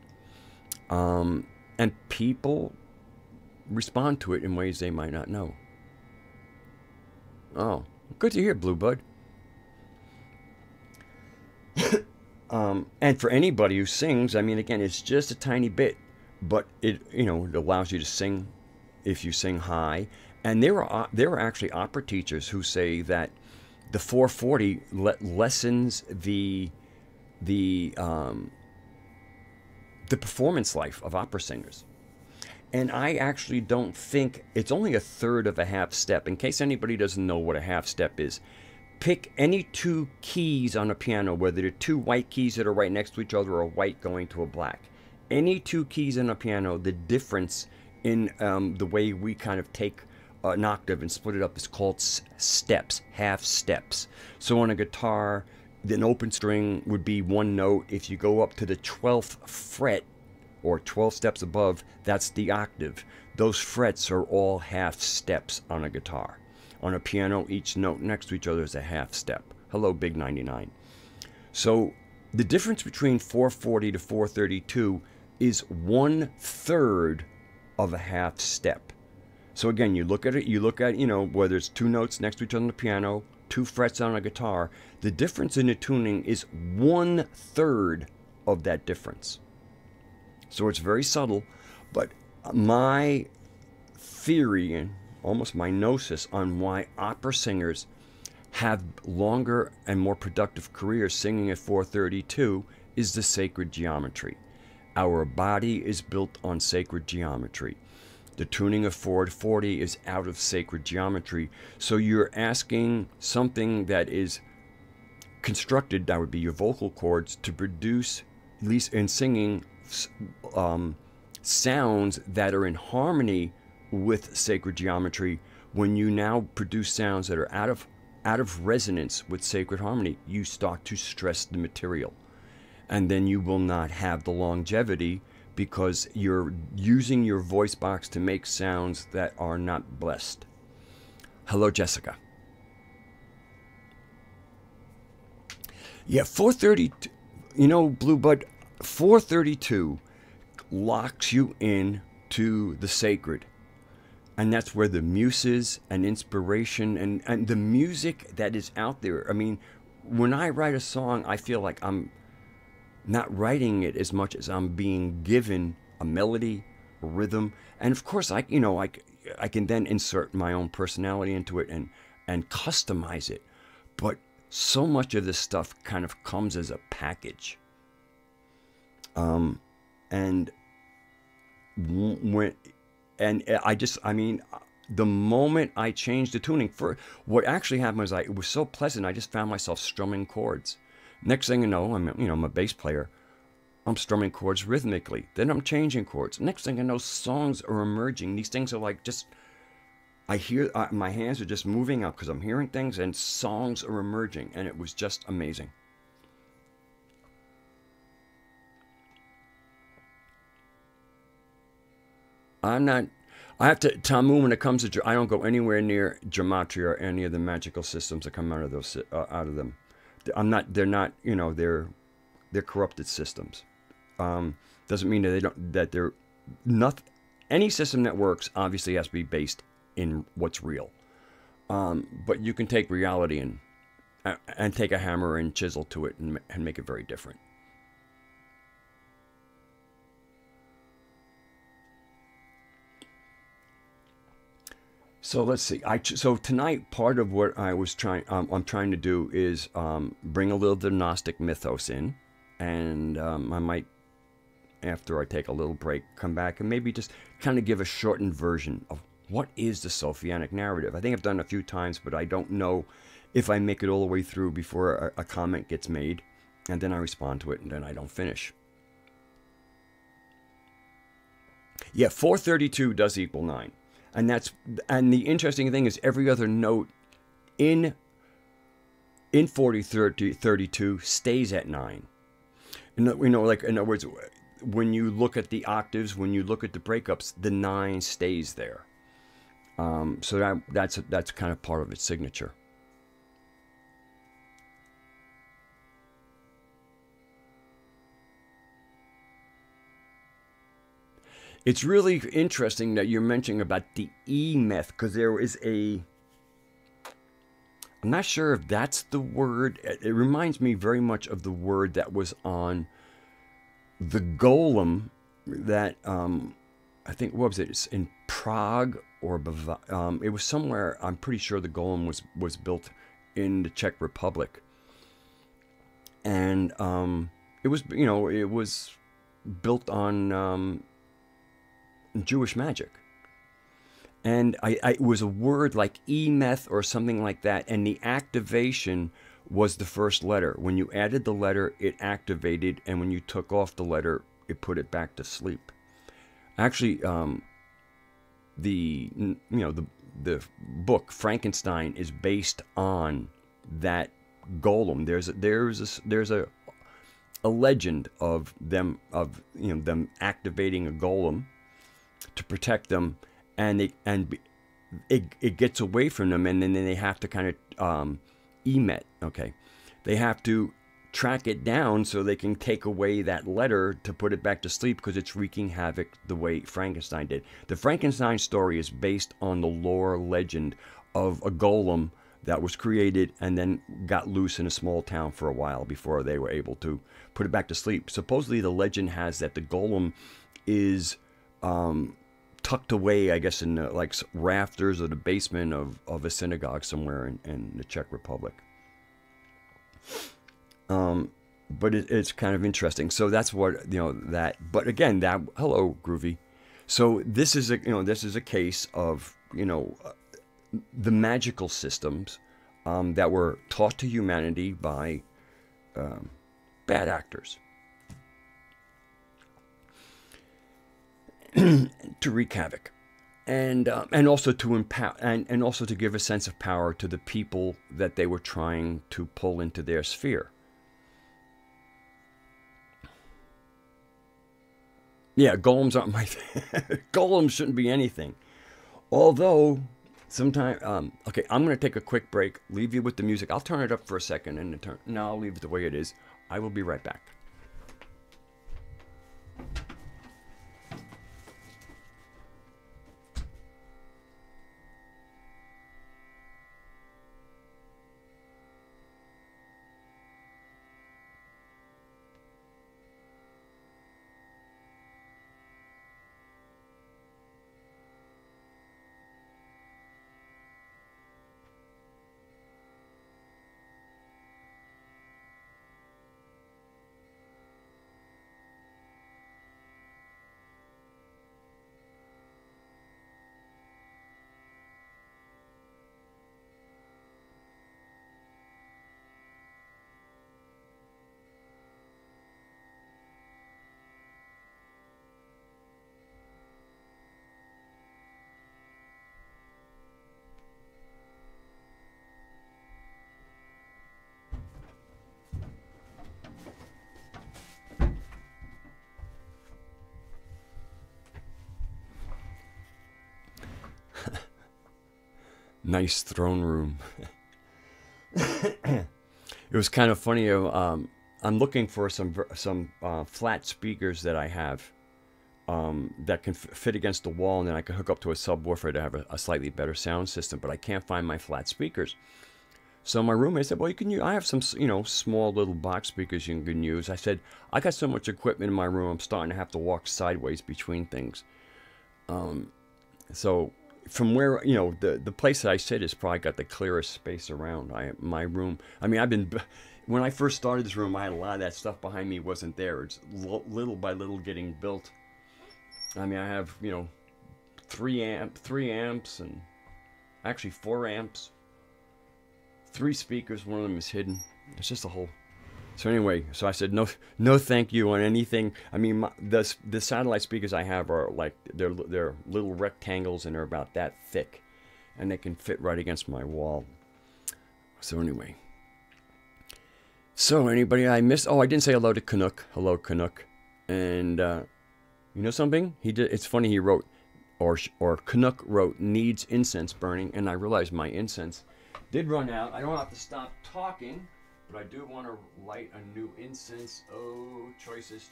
And people respond to it in ways they might not know. Oh, good to hear, Blue Bud. And for anybody who sings, I mean, again, it's just a tiny bit, but it allows you to sing if you sing high. And there are actually opera teachers who say that the 440 lessens the performance life of opera singers. And I actually don't think it's only a third of a half step. In case anybody doesn't know what a half step is, pick any two keys on a piano, whether they're two white keys that are right next to each other or a white going to a black. Any two keys on a piano, the difference in the way we kind of take an octave and split it up is called steps, half steps. So on a guitar, an open string would be one note. If you go up to the 12th fret, or 12 steps above, that's the octave. Those frets are all half steps on a guitar. On a piano, each note next to each other is a half step. Hello, Big 99. So the difference between 440 to 432 is 1/3 of a half step. So again, you look at it, whether it's two notes next to each other on the piano, two frets on a guitar, the difference in the tuning is 1/3 of that difference. So it's very subtle, but my theory and almost my gnosis on why opera singers have longer and more productive careers singing at 432 is the sacred geometry. Our body is built on sacred geometry. The tuning of 440 is out of sacred geometry. So you're asking something that is constructed, that would be your vocal cords, to produce, at least in singing, sounds that are in harmony with sacred geometry. When you now produce sounds that are out of resonance with sacred harmony, you start to stress the material, and then you will not have the longevity because you're using your voice box to make sounds that are not blessed. Hello, Jessica. Yeah, 432, Blue Bud, 432 locks you in to the sacred. And that's where the muses and inspiration and the music that is out there. I mean, when I write a song, I feel like I'm not writing it as much as I'm being given a melody, a rhythm. And of course, I can then insert my own personality into it and customize it. But so much of this stuff kind of comes as a package. The moment I changed the tuning, for what actually happened was it was so pleasant. I just found myself strumming chords. Next thing you know, I'm a bass player. I'm strumming chords rhythmically. Then I'm changing chords. Next thing I know, songs are emerging. These things are like just, I hear, my hands are just moving up because I'm hearing things and songs are emerging. And it was just amazing. I have to, Tamu, when it comes to, I don't go anywhere near gematria or any of the magical systems that come out of them. They're not, they're corrupted systems. Doesn't mean that they're nothing. Any system that works obviously has to be based in what's real. But you can take reality and take a hammer and chisel to it and make it very different. So let's see. So tonight, part of what I'm trying to do is bring a little of the Gnostic mythos in, and I might, after I take a little break, come back and maybe just kind of give a shortened version of what is the Sophianic narrative. I think I've done it a few times, but I don't know if I make it all the way through before a comment gets made. and then I respond to it, and then I don't finish. Yeah, 432 does equal 9. And the interesting thing is every other note in 4032 stays at 9. Like in other words, when you look at the octaves, when you look at the breakups, the 9 stays there. So that's kind of part of its signature. It's really interesting that you're mentioning about the E meth, because there is I'm not sure if that's the word. It reminds me very much of the word that was on the golem that, I think, what was it? It's in Prague or it was somewhere. I'm pretty sure the golem was built in the Czech Republic. And it was built on Jewish magic. And it was a word like E-meth or something like that, and the activation was the first letter. When you added the letter, it activated, and when you took off the letter, it put it back to sleep. Actually, the book Frankenstein is based on that golem. There's a legend of them activating a golem to protect them, and it gets away from them, and then they have to kind of emit. Okay, they have to track it down so they can take away that letter to put it back to sleep, because it's wreaking havoc the way Frankenstein did. The Frankenstein story is based on the lore legend of a golem that was created and then got loose in a small town for a while before they were able to put it back to sleep. Supposedly the legend has that the golem is tucked away, I guess, in the rafters of the basement of a synagogue somewhere in the Czech Republic. But it's kind of interesting. So that's what, that, but again, hello, Groovy. So this is a case of, the magical systems that were taught to humanity by bad actors to wreak havoc, and also to empower, and also to give a sense of power to the people that they were trying to pull into their sphere. Yeah, golems aren't my thing. Golems shouldn't be anything. Although, sometimes, okay, I'm going to take a quick break, leave you with the music. I'll turn it up for a second, and no, I'll leave it the way it is. I will be right back. Nice throne room. It was kind of funny. I'm looking for some flat speakers that I have that can fit against the wall, and then I can hook up to a subwoofer to have a slightly better sound system. But I can't find my flat speakers. So my roommate said, "Well, you can use. I have some, small little box speakers you can use." I said, "I got so much equipment in my room. I'm starting to have to walk sideways between things." So from where, the place that I sit has probably got the clearest space around. My room, I mean, when I first started this room, I had a lot of that stuff behind me wasn't there. It's little by little getting built. I mean, I have, 3 amps, and actually 4 amps, 3 speakers. One of them is hidden. It's just a whole So anyway, so I said no, thank you on anything. I mean, the satellite speakers I have are like they're little rectangles and they're about that thick, and they can fit right against my wall. So anyway, so anybody I missed? Oh, I didn't say hello to Canuck. Hello, Canuck. And you know something? He did. It's funny. He wrote, or Canuck wrote, needs incense burning, and I realized my incense did run out. I don't have to stop talking, but I do want to light a new incense. Oh, choices.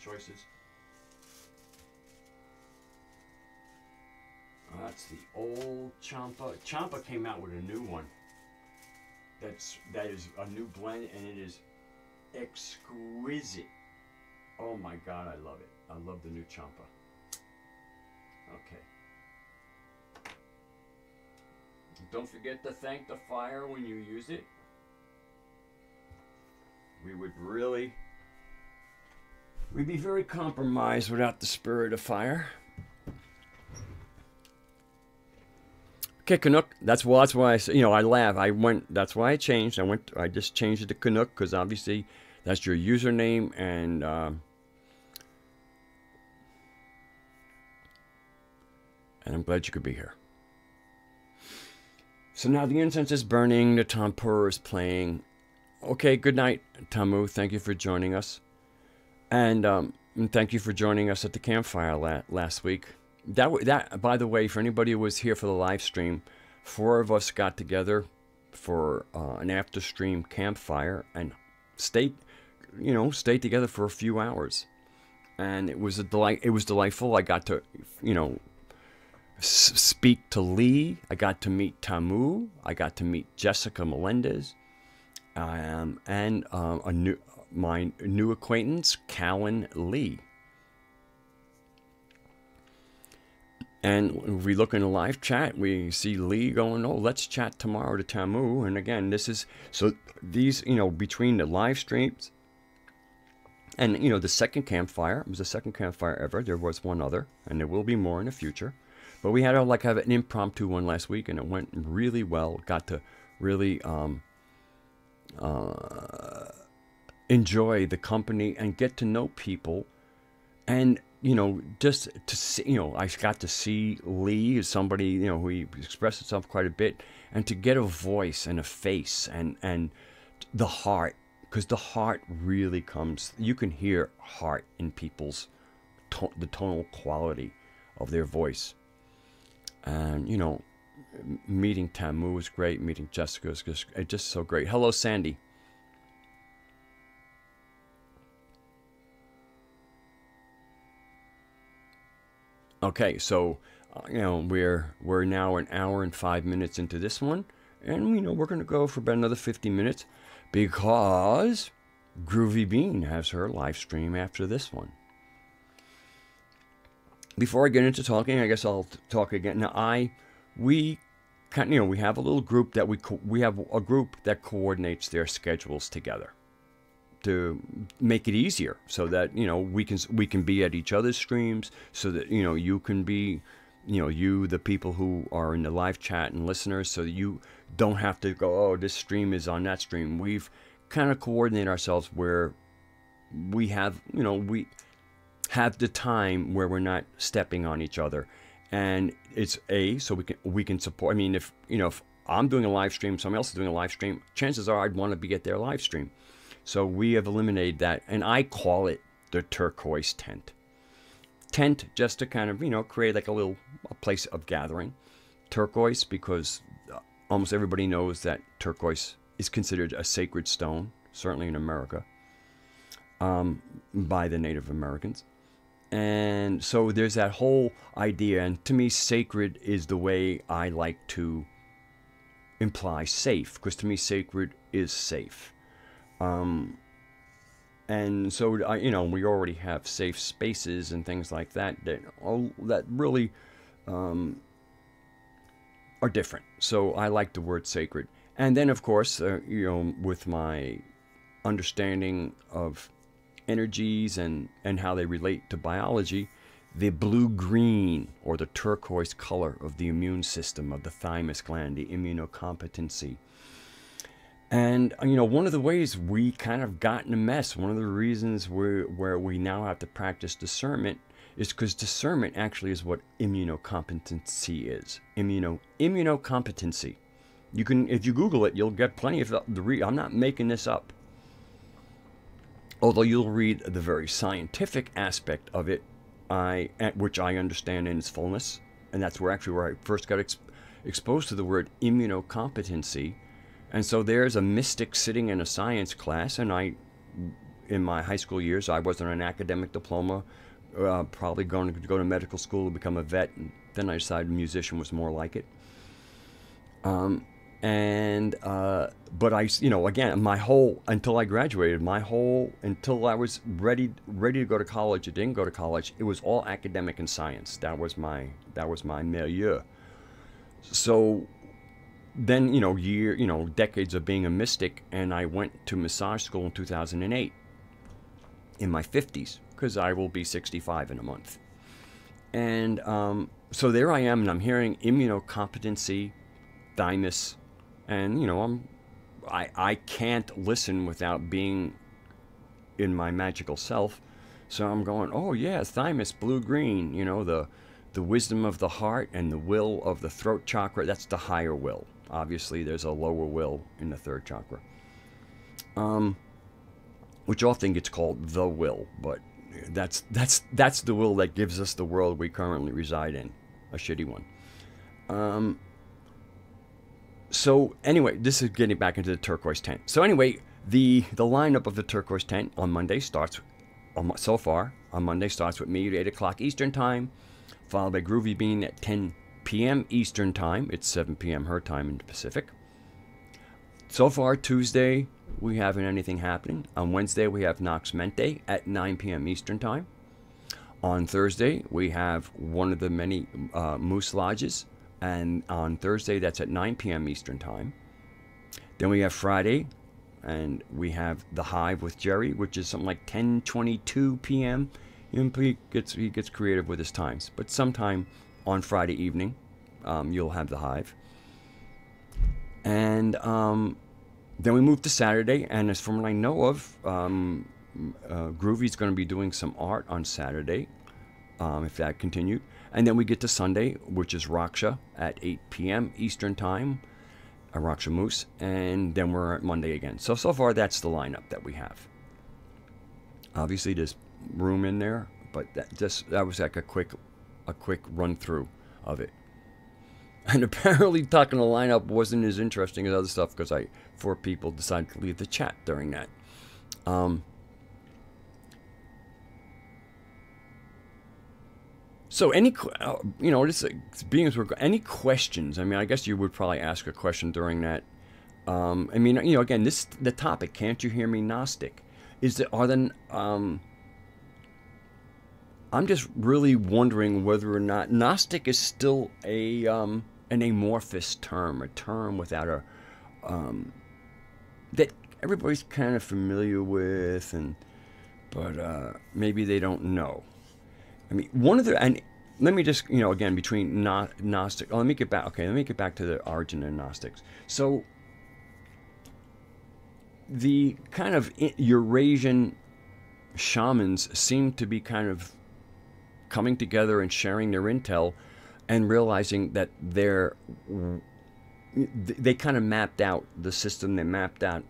Oh, that's the old Champa. Champa came out with a new one. That is a new blend, and it is exquisite. Oh my God, I love it. I love the new Champa. Okay. Don't forget to thank the fire when you use it. We'd be very compromised without the spirit of fire. Okay, Canuck. That's why I, I laugh. That's why I changed. I just changed it to Canuck because obviously that's your username, and I'm glad you could be here. So now the incense is burning, the tampur is playing. Okay, good night, Tamu. Thank you for joining us. And thank you for joining us at the campfire last week. That, by the way, for anybody who was here for the live stream, 4 of us got together for an after-stream campfire and stayed together for a few hours. And it was a delight. It was delightful. I got to, speak to Lee. I got to meet Tamu. I got to meet Jessica Melendez, and my new acquaintance, Callan Lee. And if we look in the live chat, we see Lee going, "Oh, let's chat tomorrow to Tamu." And again, these, between the live streams and, the second campfire, it was the second campfire ever. There was one other, and there will be more in the future. But we had to have an impromptu one last week, and it went really well. Got to really enjoy the company and get to know people. And, just to see, I got to see Lee as somebody, who he expressed himself quite a bit, and to get a voice and a face and the heart, because the heart really comes, you can hear heart in people's, the tonal quality of their voice. And, meeting Tamu was great. Meeting Jessica was just so great. Hello, Sandy. Okay, so, we're now an hour and 5 minutes into this one. And, we're going to go for about another 50 minutes because Groovy Bean has her live stream after this one. Before I get into talking, I guess I'll talk again. Now, we have a little group that we have a group that coordinates their schedules together to make it easier, so that we can be at each other's streams, so that you can be, the people who are in the live chat and listeners, so that you don't have to go, oh, this stream is on that stream. We've kind of coordinated ourselves where we have the time where we're not stepping on each other, and it's so we can support. I mean, if I'm doing a live stream, someone else is doing a live stream, chances are I'd want to be at their live stream. So we have eliminated that, and I call it the turquoise tent. Tent, just to kind of create like a place of gathering. Turquoise because almost everybody knows that turquoise is considered a sacred stone, certainly in America, by the Native Americans. And so there's that whole idea, and to me, sacred is the way I like to imply safe, because to me, sacred is safe. And so, we already have safe spaces and things like that that really are different. So I like the word sacred. And then, of course, with my understanding of energies and how they relate to biology, the blue-green or the turquoise color of the immune system, of the thymus gland, the immunocompetency, And, you know, one of the ways we kind of got in a mess, one of the reasons where we now have to practice discernment is because discernment actually is what immunocompetency is. Immunocompetency. You can, if you Google it, you'll get plenty of I'm not making this up. Although you'll read the very scientific aspect of it, which I understand in its fullness, and that's where I first got exposed to the word immunocompetency. And so there's a mystic sitting in a science class, and in my high school years, I wasn't an academic diploma, probably going to go to medical school to become a vet, and then I decided musician was more like it. But again, until I graduated, until I was ready to go to college, I didn't go to college. It was all academic and science. That was my milieu. So then, decades of being a mystic, and I went to massage school in 2008 in my 50s, because I will be 65 in a month. And so there I am, and I'm hearing immunocompetency, thymus, and I can't listen without being in my magical self. So I'm going, oh yeah, thymus, blue-green, the wisdom of the heart and the will of the throat chakra. That's the higher will. Obviously, there's a lower will in the third chakra, which often gets called the will, but that's the will that gives us the world we currently reside in, a shitty one. So anyway, this is getting back into the turquoise tent. So anyway, the lineup of the turquoise tent on Monday starts. So far, on Monday starts with me at 8 o'clock Eastern Time, followed by Groovy Bean at 10 p.m. Eastern Time. It's 7 p.m. her time in the Pacific. So far, Tuesday, we haven't anything happening. On Wednesday, we have Nox Mente at 9 p.m. Eastern Time. On Thursday, we have one of the many Moose Lodges. And on Thursday, that's at 9 p.m. Eastern Time. Then we have Friday, and we have The Hive with Jerry, which is something like 10:22 p.m. He gets creative with his times. But sometime on Friday evening, you'll have The Hive. And then we move to Saturday, and as from what I know of, Groovy's going to be doing some art on Saturday, if that continued. And then we get to Sunday, which is Raksha at 8 p.m. Eastern Time, a Raksha Moose, and then we're at Monday again. So far, that's the lineup that we have. Obviously, there's room in there, but that was like a quick run through of it. And apparently, talking the lineup wasn't as interesting as other stuff because 4 people decided to leave the chat during that. So any questions? I mean, I guess you would probably ask a question during that. Again, the topic. Can't you hear me, Gnostic? I'm just really wondering whether or not Gnostic is still an amorphous term, a term without that everybody's kind of familiar with, but maybe they don't know. I mean, let me just, again, between Gnostic, let me get back to the origin of Gnostics. So, the kind of Eurasian shamans seem to be kind of coming together and sharing their intel and realizing that they kind of mapped out the system, they mapped out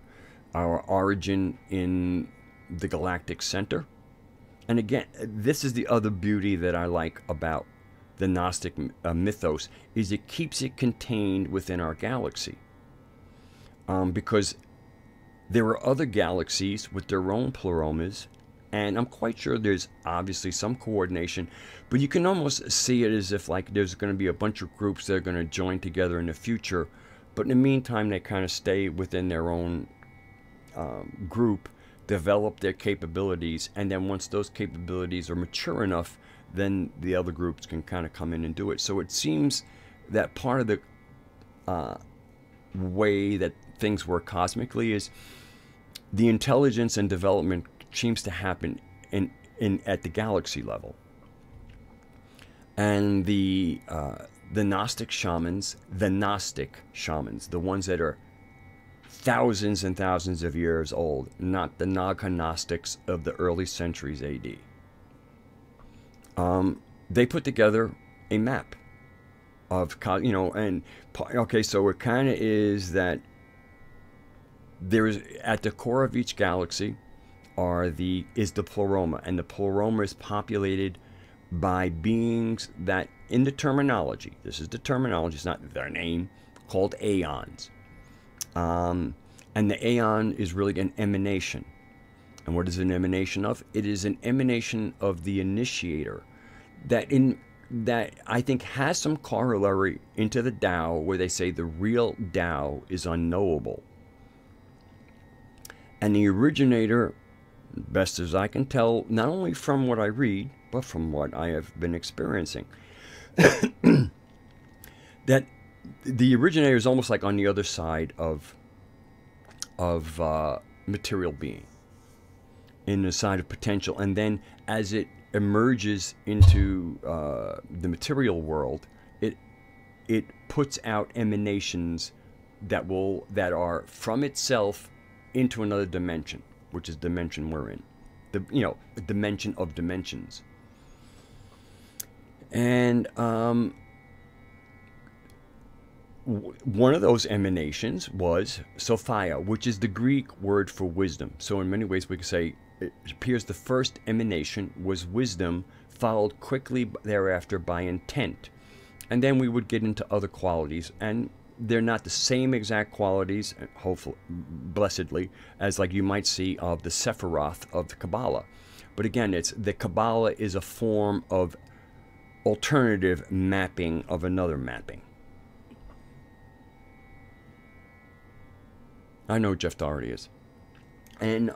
our origin in the galactic center. And again, this is the other beauty that I like about the Gnostic mythos, is it keeps it contained within our galaxy. Because there are other galaxies with their own pleromas, and I'm quite sure there's obviously some coordination, but you can almost see it as if like there's going to be a bunch of groups that are going to join together in the future, but in the meantime they kind of stay within their own group, develop their capabilities, and then once those capabilities are mature enough, then the other groups can kind of come in and do it. So it seems that part of the way that things work cosmically is the intelligence and development seems to happen at the galaxy level. And the Gnostic shamans, the ones that are thousands and thousands of years old, not the Gnostics of the early centuries AD. They put together a map of, and okay, so it kind of is that there is, at the core of each galaxy is the pleroma, and the pleroma is populated by beings that, in the terminology, this is the terminology, it's not their name, called aeons. And the aeon is really an emanation. And what is an emanation of? It is an emanation of the initiator that I think has some corollary into the Tao, where they say the real Tao is unknowable. And the originator, best as I can tell, not only from what I read, but from what I have been experiencing, that the originator is almost like on the other side of material being, in the side of potential, and then as it emerges into the material world, it puts out emanations that are from itself into another dimension, which is the dimension we're in, the dimension of dimensions. And one of those emanations was Sophia, which is the Greek word for wisdom. So in many ways we could say it appears the first emanation was wisdom, followed quickly thereafter by intent. And then we would get into other qualities, and they're not the same exact qualities, hopefully, blessedly, as like you might see of the Sephiroth of the Kabbalah. But again, the Kabbalah is a form of alternative mapping of another mapping. I know Jeff Doherty is. And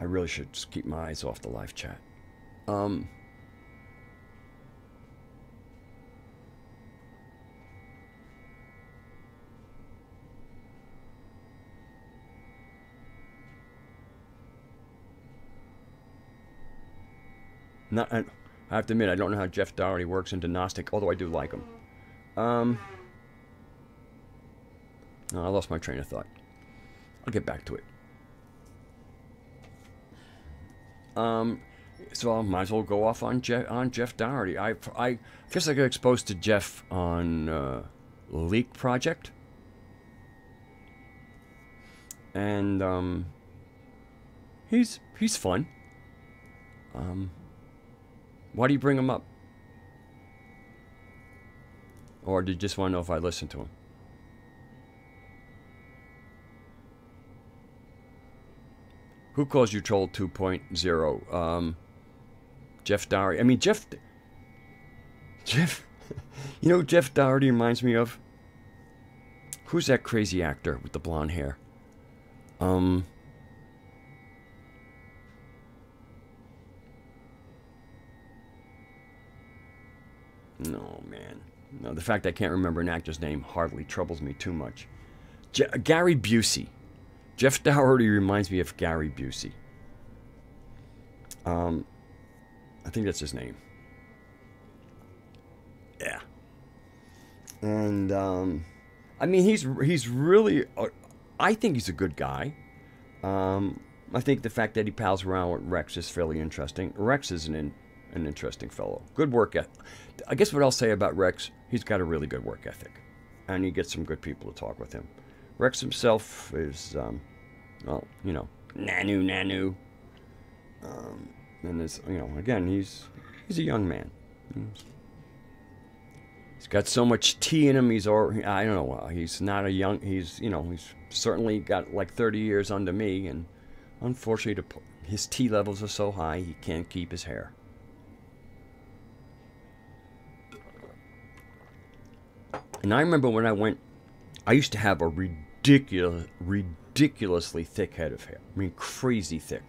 I really should just keep my eyes off the live chat. I have to admit, I don't know how Jeff Doherty works into Gnostic, although I do like him. No, I lost my train of thought. I'll get back to it. So I might as well go off on Jeff Doherty. I guess I got exposed to Jeff on Leak Project, and he's fun. Why do you bring him up? Or do you just want to know if I listen to him? Who calls you Troll 2.0? Jeff Doherty. I mean, Jeff, you know, Jeff Doherty reminds me of, who's that crazy actor with the blonde hair? No, man. No, the fact I can't remember an actor's name hardly troubles me too much. Gary Busey. Jeff Doherty reminds me of Gary Busey. I think that's his name. Yeah. And, I mean, he's really, I think he's a good guy. I think the fact that he pals around with Rex is fairly interesting. Rex is an interesting fellow. Good work ethic. I guess what I'll say about Rex, he's got a really good work ethic. And he gets some good people to talk with him. Rex himself is, well, you know, nanu. And there's, you know, again, he's a young man. He's got so much tea in him. He's already, I don't know, he's not a young, he's, you know, he's certainly got like 30 years under me. And unfortunately, his tea levels are so high, he can't keep his hair. And I remember when I went, I used to have a ridiculously thick head of hair. I mean, crazy thick.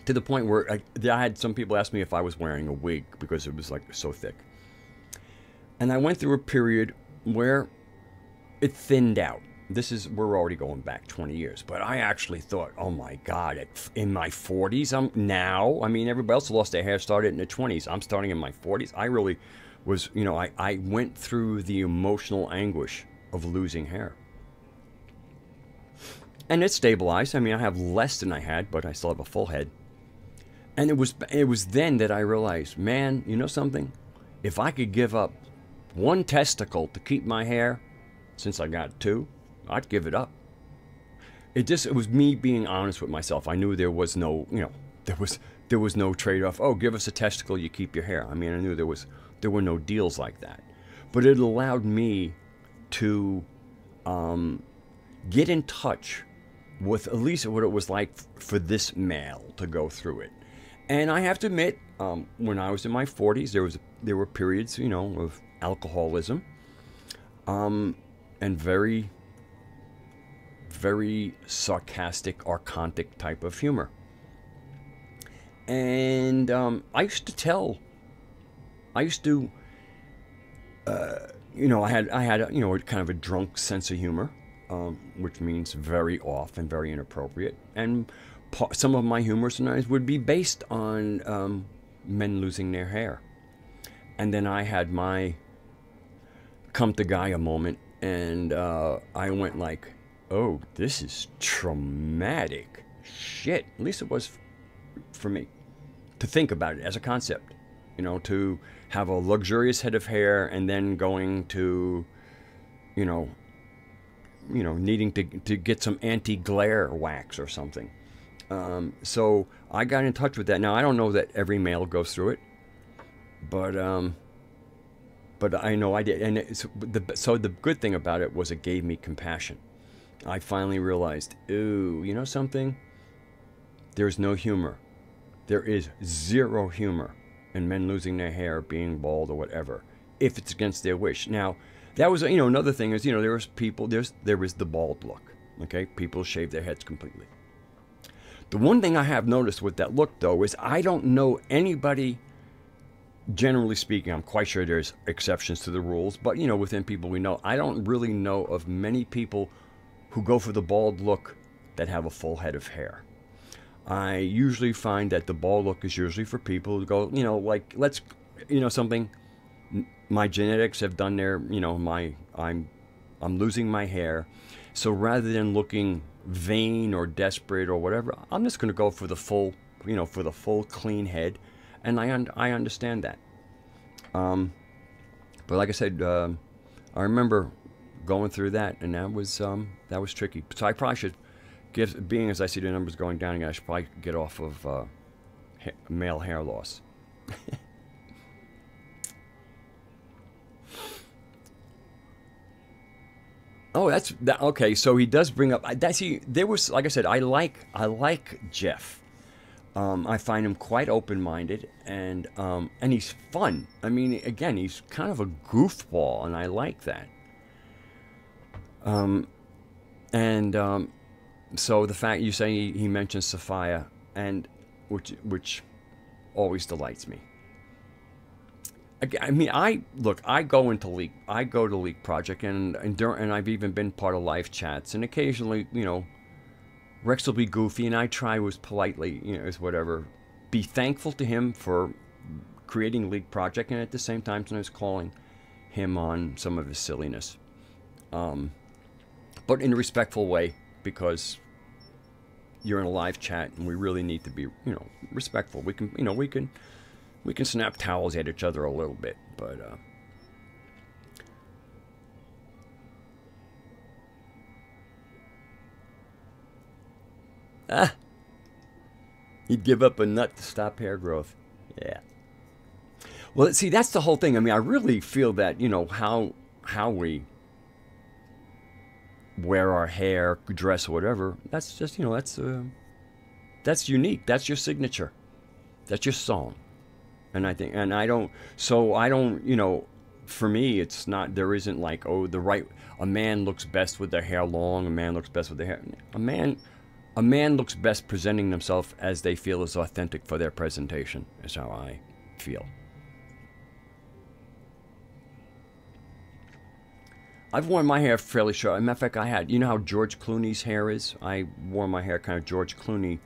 To the point where I had some people ask me if I was wearing a wig because it was like so thick. And I went through a period where it thinned out. We're already going back 20 years. But I actually thought, oh my God, in my 40s, I mean, everybody else lost their hair, started in their 20s. I'm starting in my 40s. I really was, you know, I went through the emotional anguish of losing hair. And it stabilized. I mean, I have less than I had, but I still have a full head. And it was then that I realized, man, you know something? If I could give up one testicle to keep my hair, since I got two, I'd give it up. It was me being honest with myself. I knew there was no, you know, there was no trade-off. Oh, give us a testicle, you keep your hair. I mean, I knew there were no deals like that. But it allowed me to get in touch with at least what it was like for this male to go through it. And I have to admit, when I was in my 40s, there were periods, you know, of alcoholism, and very, very sarcastic, archontic type of humor. And I used to, you know, I had, you know, kind of a drunk sense of humor, which means very off and very inappropriate. And some of my humor sometimes would be based on men losing their hair. And then I had my come to Gaia moment, and I went like, oh, this is traumatic shit. At least it was for me to think about it as a concept, you know, to have a luxurious head of hair and then going to, you know, needing to get some anti-glare wax or something. So I got in touch with that. Now, I don't know that every male goes through it, but I know I did. And so the good thing about it was it gave me compassion. I finally realized, ooh, you know something? There's no humor. There is zero humor in men losing their hair, being bald or whatever, if it's against their wish. Now, that was, you know, another thing is, you know, there was the bald look. Okay, people shave their heads completely. The one thing I have noticed with that look, though, is I don't know anybody, generally speaking, I'm quite sure there's exceptions to the rules, but, you know, within people we know, I don't really know of many people who go for the bald look that have a full head of hair. I usually find that the bald look is usually for people who go, you know, like, let's, you know, something, my genetics have done their, you know, I'm losing my hair. So rather than looking vain or desperate or whatever, I'm just going to go for the full, you know, for the full clean head. And I understand that. But like I said, I remember going through that, and that was tricky. So I probably should being as I see the numbers going down again, I should probably get off of male hair loss. Oh, that's that. Okay, so he does bring up that. See, there was, like I said, I like Jeff. I find him quite open-minded, and he's fun. I mean, again, he's kind of a goofball, and I like that. So the fact you say he mentions Sophia, and which always delights me. I mean, I go to Leak Project, and I've even been part of live chats, and occasionally, you know, Rex will be goofy, and I try as politely, you know, as whatever, be thankful to him for creating Leak Project, and at the same time, sometimes calling him on some of his silliness, but in a respectful way, because you're in a live chat, and we really need to be, you know, respectful. We can, you know, we can snap towels at each other a little bit, but he'd give up a nut to stop hair growth. Yeah. Well, see, that's the whole thing. I mean, I really feel that, you know, how we wear our hair, dress, or whatever, that's just, you know, that's unique. That's your signature. That's your song. And I think, and I don't, you know, for me, it's not, there isn't like, oh, a man looks best with their hair long, a man looks best with their hair. A man looks best presenting themselves as they feel is authentic for their presentation, is how I feel. I've worn my hair fairly short. As a matter of fact, you know how George Clooney's hair is? I wore my hair kind of George Clooney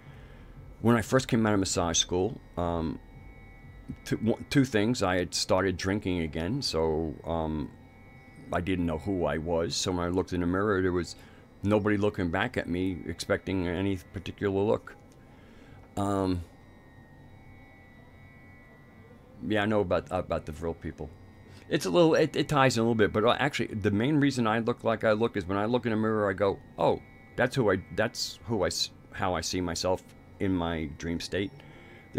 when I first came out of massage school. two things. I had started drinking again, so I didn't know who I was. So when I looked in the mirror, there was nobody looking back at me expecting any particular look. Yeah, I know about the Vril people. It's a little, it ties in a little bit, but actually, the main reason I look like I look is when I look in the mirror, I go, oh, how I see myself in my dream state.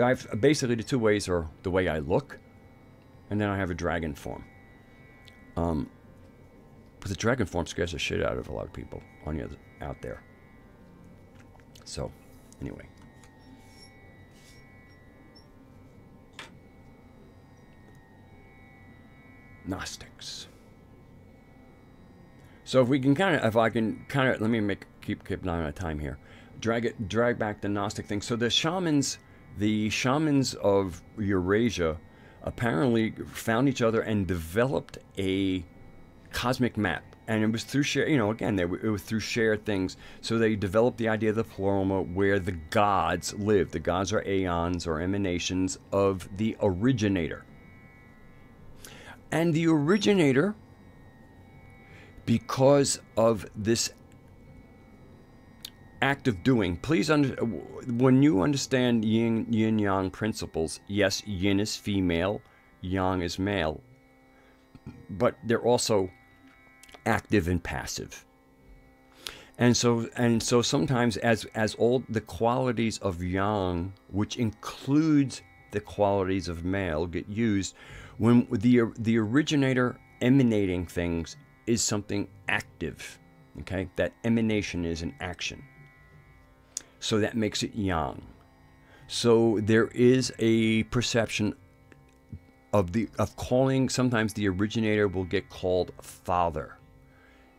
I've basically, the two ways are the way I look, and then I have a dragon form. But the dragon form scares the shit out of a lot of people out there. So, anyway. Gnostics. So if I can let me keep an eye on time here. Drag back the Gnostic thing. So the shamans of Eurasia apparently found each other and developed a cosmic map, and it was through it was through shared things. So they developed the idea of the pleroma, where the gods live. The gods are aeons or emanations of the originator. And the originator, because of this act of doing, when you understand yin-yang principles, yes, yin is female, yang is male, but they're also active and passive. And so sometimes as all the qualities of yang, which includes the qualities of male, get used, when the originator emanating things is something active, okay? That emanation is an action. So that makes it yang. So there is a perception of calling, sometimes the originator will get called father.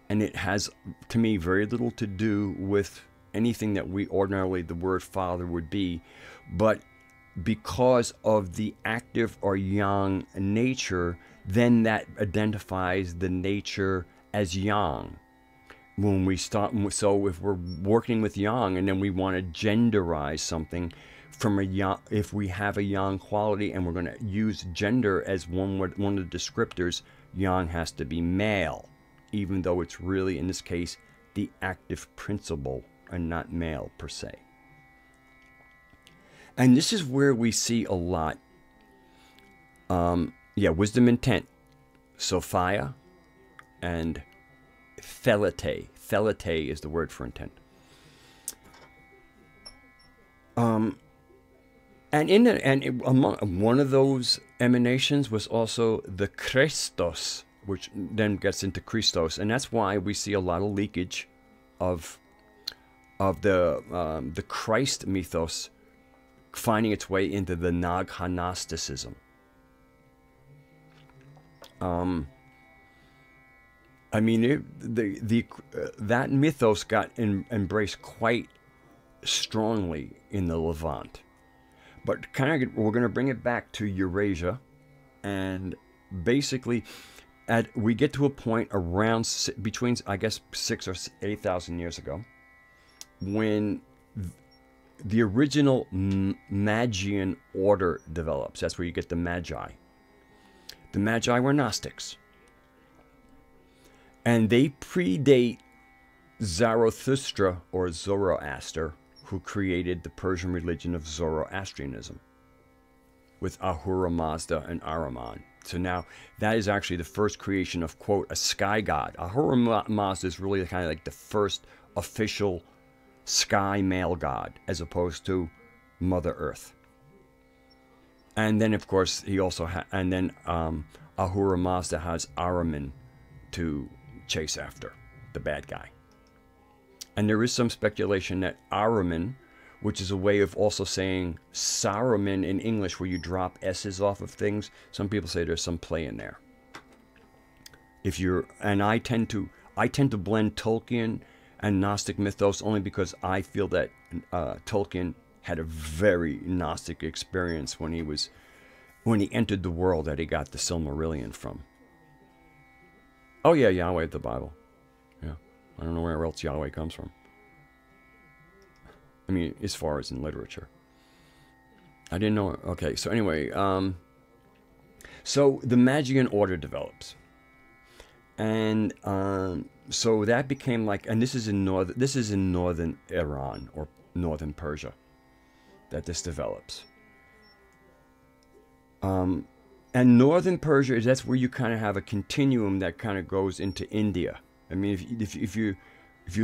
And it has, to me, very little to do with anything that we ordinarily, the word father would be, but because of the active or yang nature, then that identifies the nature as yang. When we start, so if we're working with yang and then we want to genderize something from a yang, if we have a yang quality and we're going to use gender as one of the descriptors, yang has to be male, even though it's really, in this case, the active principle and not male per se. And this is where we see a lot. Wisdom intent, Sophia, and Thelete. Thelete is the word for intent. Among one of those emanations was also the Christos, which then gets into Christos, and that's why we see a lot of leakage of the Christ mythos finding its way into the Nag-Gnosticism. That mythos got embraced quite strongly in the Levant, but we're going to bring it back to Eurasia, and basically, we get to a point around between, I guess, 6,000 or 8,000 years ago, when the original Magian order develops. That's where you get the Magi. The Magi were Gnostics. And they predate Zarathustra, or Zoroaster, who created the Persian religion of Zoroastrianism with Ahura Mazda and Ahriman. So now that is actually the first creation of, quote, a sky god. Ahura Mazda is really kind of like the first official sky male god, as opposed to Mother Earth. And then, of course, he also Ahura Mazda has Ahriman to chase after, the bad guy. And there is some speculation that Ahriman, which is a way of also saying Saruman in English, where you drop S's off of things, some people say there's some play in there. I tend to blend Tolkien and Gnostic mythos only because I feel that Tolkien had a very Gnostic experience when he entered the world that he got the Silmarillion from. Oh yeah, Yahweh, the Bible. Yeah, I don't know where else Yahweh comes from. I mean, as far as in literature. I didn't know. Okay, so anyway, so the Magian order develops, and so that became like, and this is in northern Iran or northern Persia that this develops. And northern Persia is, that's where you kind of have a continuum that kind of goes into India. I mean, if you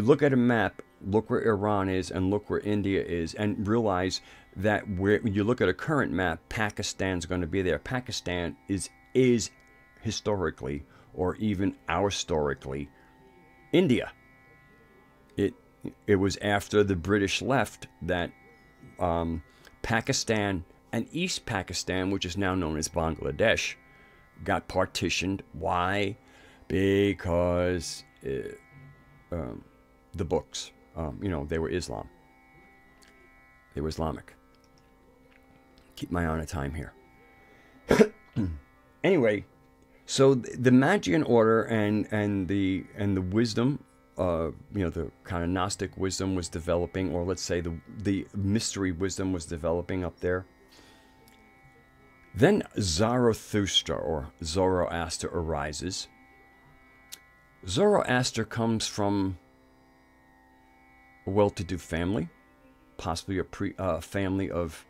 look at a map, look where Iran is and look where India is, and realize that when you look at a current map, Pakistan's going to be there. Pakistan is historically, or even historically, India. It was after the British left that Pakistan and East Pakistan, which is now known as Bangladesh, got partitioned. Why? Because the books, they were Islam. They were Islamic. Keep my eye on the time here. Anyway, so the Magian order and the wisdom, the kind of Gnostic wisdom was developing, or let's say the mystery wisdom was developing up there. Then Zarathustra, or Zoroaster, arises. Zoroaster comes from a well-to-do family, possibly a family of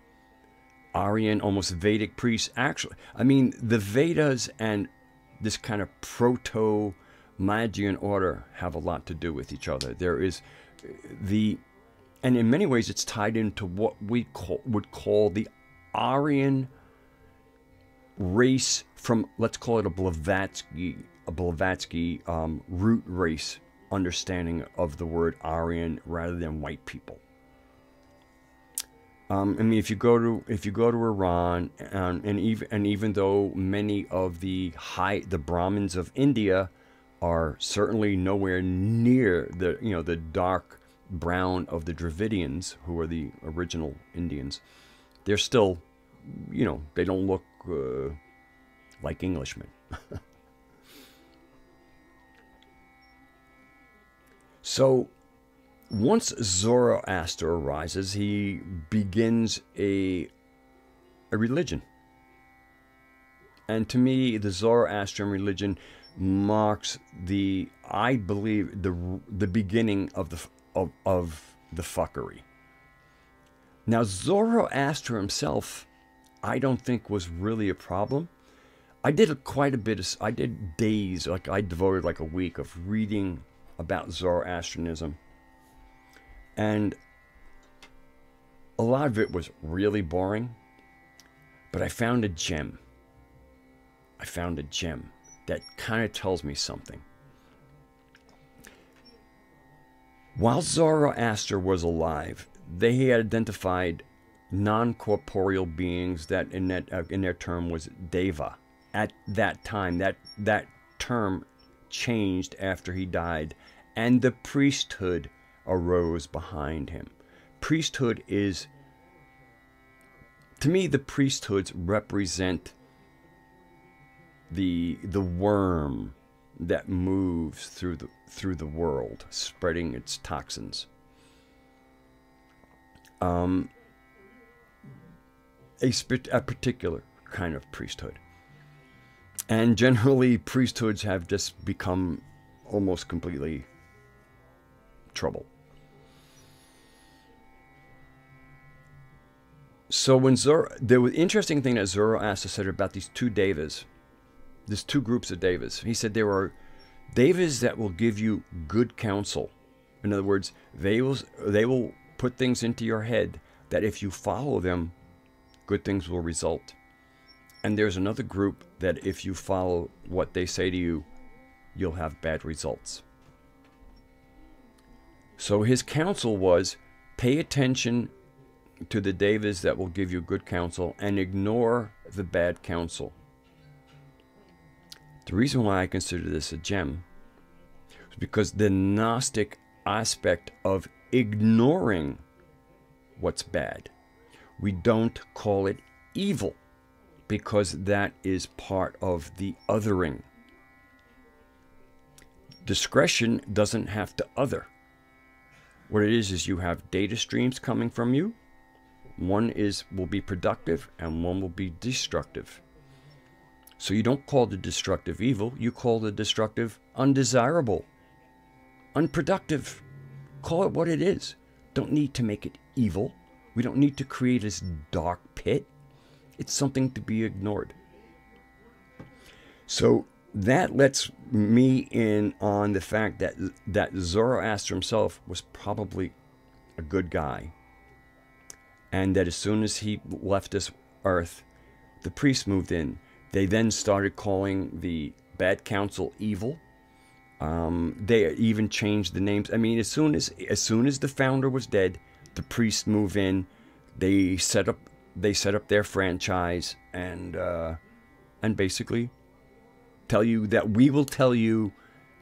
Aryan, almost Vedic priests. Actually, I mean, the Vedas and this kind of proto-Magian order have a lot to do with each other. There is and in many ways it's tied into what we would call the Aryan race from, let's call it a Blavatsky root race understanding of the word Aryan rather than white people. I mean, if you go to Iran, and even though many of the Brahmins of India are certainly nowhere near the dark brown of the Dravidians, who are the original Indians, they're still, they don't look like Englishmen. So once Zoroaster arises, he begins a religion. And to me, the Zoroastrian religion marks I believe, the beginning of the fuckery. Now, Zoroaster himself, I don't think was really a problem. I did I did days, like I devoted like a week of reading about Zoroastrianism. And a lot of it was really boring, but I found a gem. That kind of tells me something. While Zoroaster was alive, they had identified non-corporeal beings that in their term was Deva. At that time, that term changed after he died, and the priesthood arose behind him. Priesthood is, to me, the priesthoods represent the worm that moves through the world, spreading its toxins. A particular kind of priesthood. And generally, priesthoods have just become almost completely trouble. So when there was interesting thing that Zoroaster said about these two devas, there's two groups of devas. He said there are devas that will give you good counsel. In other words, they will put things into your head that if you follow them, good things will result. And there's another group that if you follow what they say to you, you'll have bad results. So his counsel was, pay attention to the devas that will give you good counsel and ignore the bad counsel. The reason why I consider this a gem is because the Gnostic aspect of ignoring what's bad. We don't call it evil because that is part of the othering. Discretion doesn't have to other. What it is you have data streams coming from you. One will be productive and one will be destructive. So you don't call the destructive evil, you call the destructive undesirable, unproductive. Call it what it is. Don't need to make it evil. We don't need to create this dark pit. It's something to be ignored. So that lets me in on the fact that Zoroaster himself was probably a good guy. And that as soon as he left this earth, the priests moved in. They then started calling the bad council evil. They even changed the names. I mean, as soon as the founder was dead, the priests move in. They set up their franchise and basically tell you that we will tell you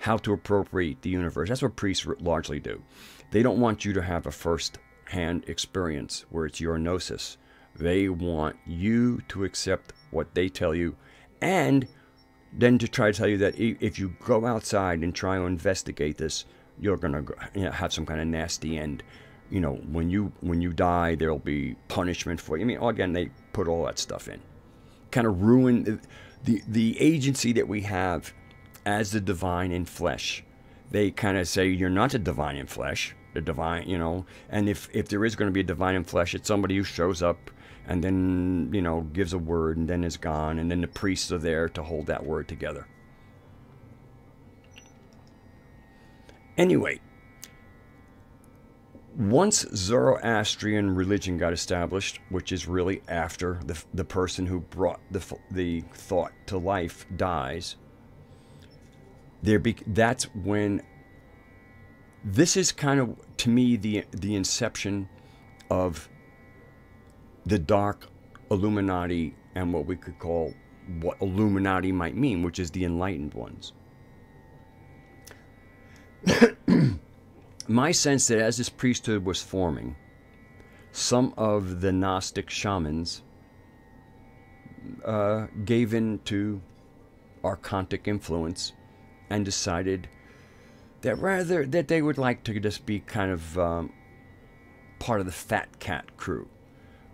how to appropriate the universe. That's what priests largely do. They don't want you to have a first-hand experience where it's your gnosis. They want you to accept what they tell you, and then to try to tell you that if you go outside and try to investigate this, you're going to have some kind of nasty end. You know, when you die, there'll be punishment for you. I mean, again, they put all that stuff in. Kind of ruin the agency that we have as the divine in flesh. They kind of say, you're not the divine in flesh. The divine, you know, and if there is going to be a divine in flesh, it's somebody who shows up and then, you know, gives a word and then is gone, and then the priests are there to hold that word together. Anyway, once Zoroastrian religion got established, which is really after the person who brought the thought to life dies, that's when this is kind of, to me, the inception of the dark Illuminati and what we could call what Illuminati might mean, which is the enlightened ones. My sense that as this priesthood was forming, some of the Gnostic shamans gave in to archontic influence and decided that they would like to just be kind of part of the fat cat crew.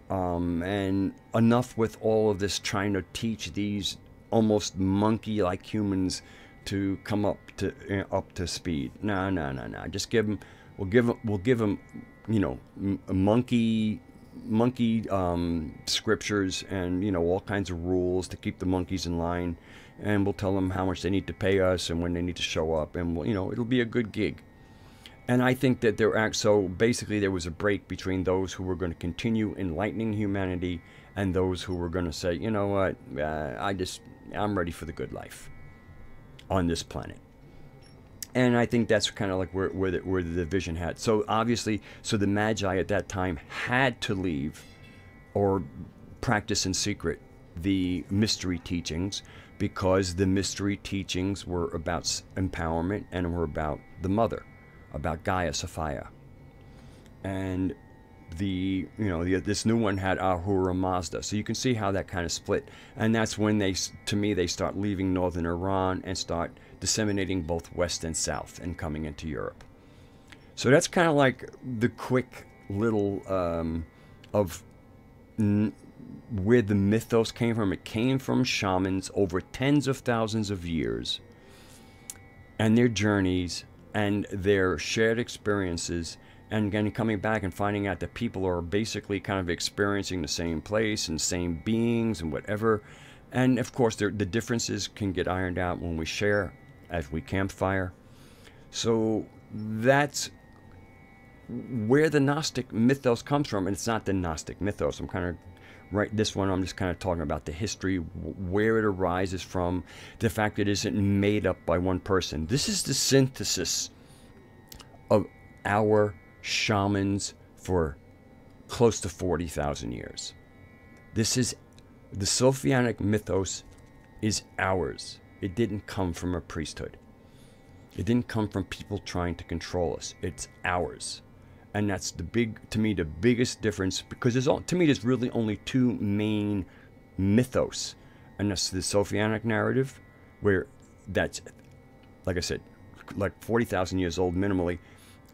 And enough with all of this trying to teach these almost monkey-like humans to come up to speed. No. Just we'll give them, you know, monkey scriptures and, you know, all kinds of rules to keep the monkeys in line, and we'll tell them how much they need to pay us and when they need to show up, and we'll, you know, it'll be a good gig. And I think that so basically there was a break between those who were going to continue enlightening humanity and those who were going to say, you know what, I'm ready for the good life on this planet. And I think that's kind of like where the division had. So obviously, the Magi at that time had to leave or practice in secret the mystery teachings, because the mystery teachings were about empowerment and were about the mother, about Gaia Sophia. And this new one had Ahura Mazda. So you can see how that kind of split. And that's when they start leaving northern Iran and start disseminating both west and south and coming into Europe. So that's kind of like the quick little of where the mythos came from. It came from shamans over tens of thousands of years, and their journeys and their shared experiences, and again coming back and finding out that people are basically kind of experiencing the same place and same beings and whatever. And of course the differences can get ironed out when we share as we campfire. So that's where the Gnostic mythos comes from. And it's not the Gnostic mythos. I'm just kind of talking about the history, where it arises from, the fact that it isn't made up by one person. This is the synthesis of our shamans for close to 40,000 years. This is the Sophianic mythos is ours. It didn't come from a priesthood. It didn't come from people trying to control us. It's ours. And that's the biggest difference, because there's really only two main mythos. And that's the Sophianic narrative, where that's, like I said, like 40,000 years old minimally,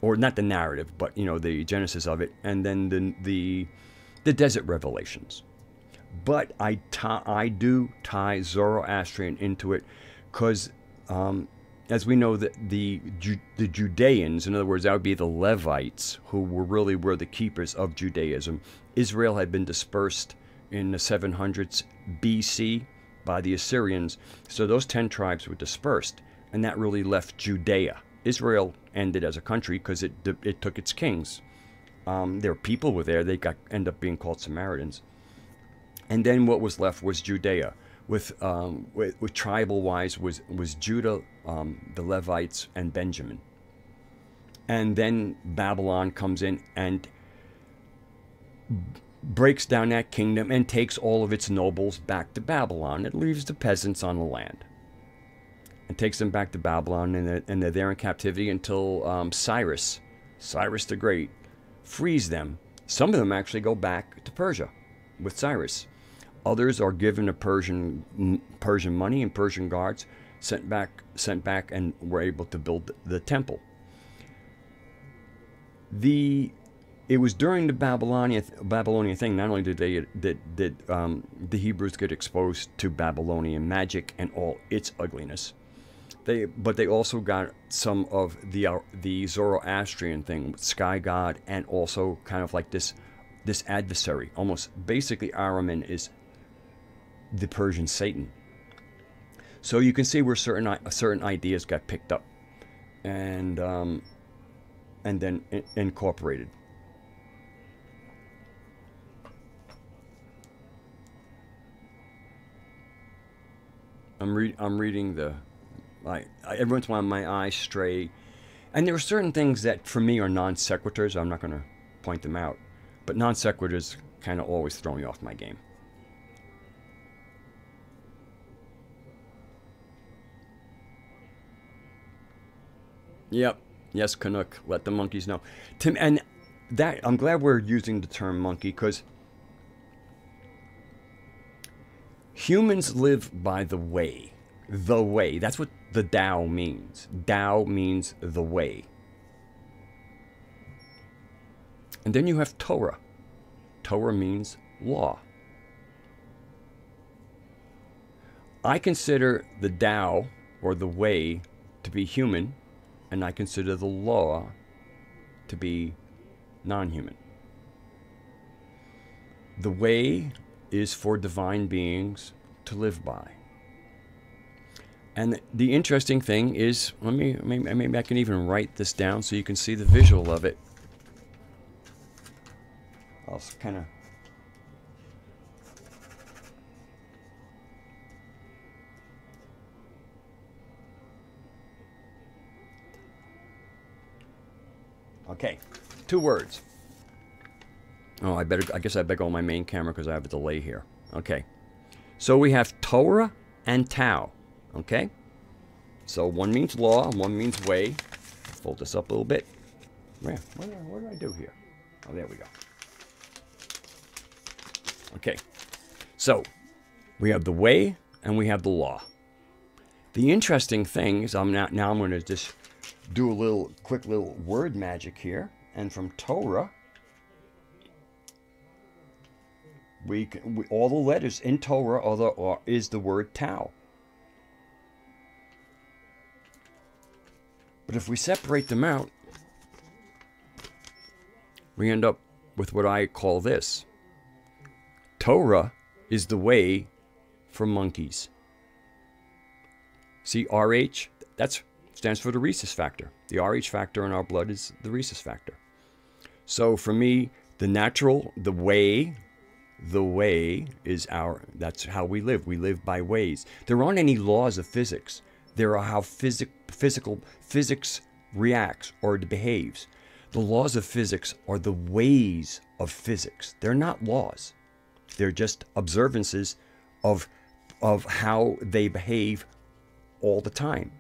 or not the narrative, but, you know, the genesis of it. And then the the desert revelations. But I do tie Zoroastrian into it because, as we know, that the Judeans, in other words, that would be the Levites, who were the keepers of Judaism. Israel had been dispersed in the 700s BC by the Assyrians, so those 10 tribes were dispersed, and that really left Judea. Israel ended as a country because it took its kings. Their people were there; they ended up being called Samaritans. And then what was left was Judea, with tribal wise was Judah, the Levites, and Benjamin. And then Babylon comes in and breaks down that kingdom and takes all of its nobles back to Babylon. It leaves the peasants on the land and takes them back to Babylon, and they're there in captivity until Cyrus the Great, frees them. Some of them actually go back to Persia with Cyrus. Others are given a Persian money and Persian guards, sent back, and were able to build the temple. It was during the Babylonian thing. Not only did the Hebrews get exposed to Babylonian magic and all its ugliness, but they also got some of the Zoroastrian thing, sky god, and also kind of like this adversary. Almost basically, Ahriman is the Persian Satan. So you can see where certain ideas got picked up and then incorporated. I'm reading every once in a while my eyes stray, and there are certain things that for me are non sequiturs. I'm not going to point them out, but non sequiturs kind of always throw me off my game. Yep. Yes, Canuck. Let the monkeys know. Tim, and that I'm glad we're using the term monkey, because humans live by the way. The way. That's what the Tao means. Tao means the way. And then you have Torah. Torah means law. I consider the Tao, or the way, to be human, and I consider the law to be non-human. The way is for divine beings to live by. And the interesting thing is, maybe I can even write this down so you can see the visual of it. I'll kind of... Okay, 2 words. Oh, I guess I better go on my main camera because I have a delay here. Okay, so we have Torah and Tao. Okay, so one means law and one means way. Fold this up a little bit. What did I do here? Oh, there we go. Okay, so we have the way and we have the law. The interesting thing is, now I'm going to just do a quick little word magic here, and from Torah, all the letters in Torah is the word Tao. But if we separate them out, we end up with what I call this. Torah is the way for monkeys. See, RH, that stands for the rhesus factor. The RH factor in our blood is the rhesus factor. So for me, the way is that's how we live. We live by ways. There aren't any laws of physics. There are how physics reacts or behaves. The laws of physics are the ways of physics. They're not laws. They're just observances of how they behave all the time.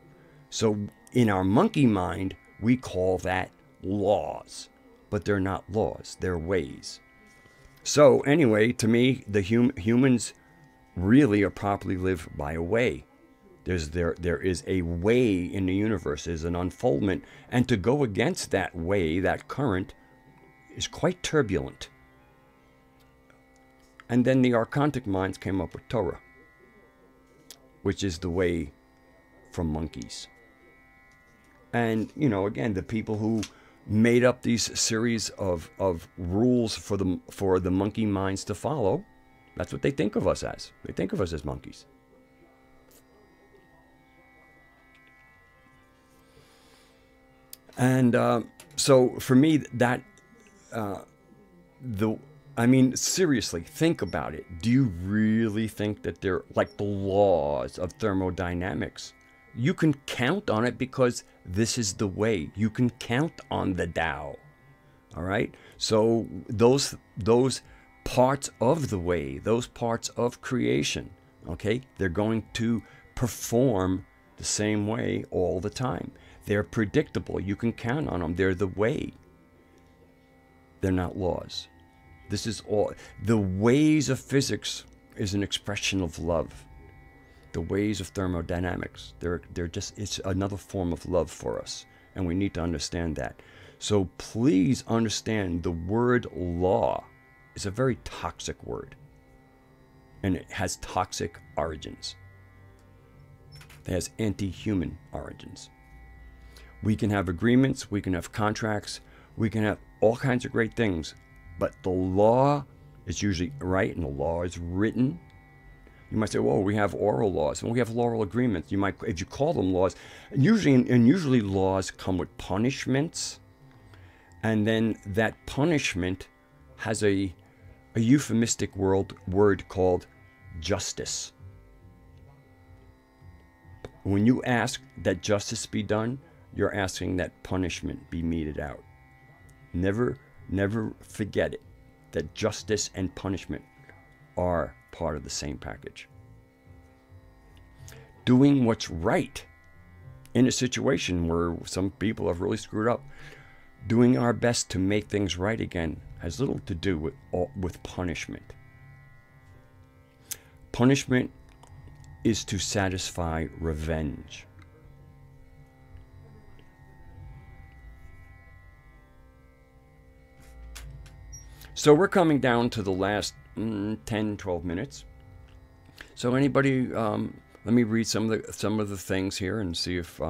So in our monkey mind, we call that laws, but they're not laws, they're ways. So anyway, to me, the humans really are properly live by a way. There is a way in the universe, there's an unfoldment, and to go against that way, that current, is quite turbulent. And then the archontic minds came up with Torah, which is the way from monkeys. And, you know, again, the people who made up these series of rules for the monkey minds to follow, that's what they think of us as. They think of us as monkeys. And so for me, that, I mean, seriously, think about it. Do you really think that they're like the laws of thermodynamics? You can count on it because this is the way. You can count on the Tao. All right? So those parts of the way, those parts of creation, okay, they're going to perform the same way all the time. They're predictable. You can count on them. They're the way. They're not laws. This is all. The ways of physics is an expression of love. The ways of thermodynamics, they're just, it's another form of love for us. And we need to understand that. So please understand the word law is a very toxic word. And it has toxic origins. It has anti-human origins. We can have agreements, we can have contracts, we can have all kinds of great things. But the law is usually right, and the law is written. You might say, well, we have oral laws, and we have oral agreements. You might, if you call them laws, usually laws come with punishments, and then that punishment has a euphemistic word called justice. When you ask that justice be done, you're asking that punishment be meted out. Never forget it, that justice and punishment are part of the same package. Doing what's right in a situation where some people have really screwed up, doing our best to make things right again has little to do with punishment. Punishment is to satisfy revenge. So we're coming down to the last 10, 12 minutes. So anybody, let me read some of the things here and see if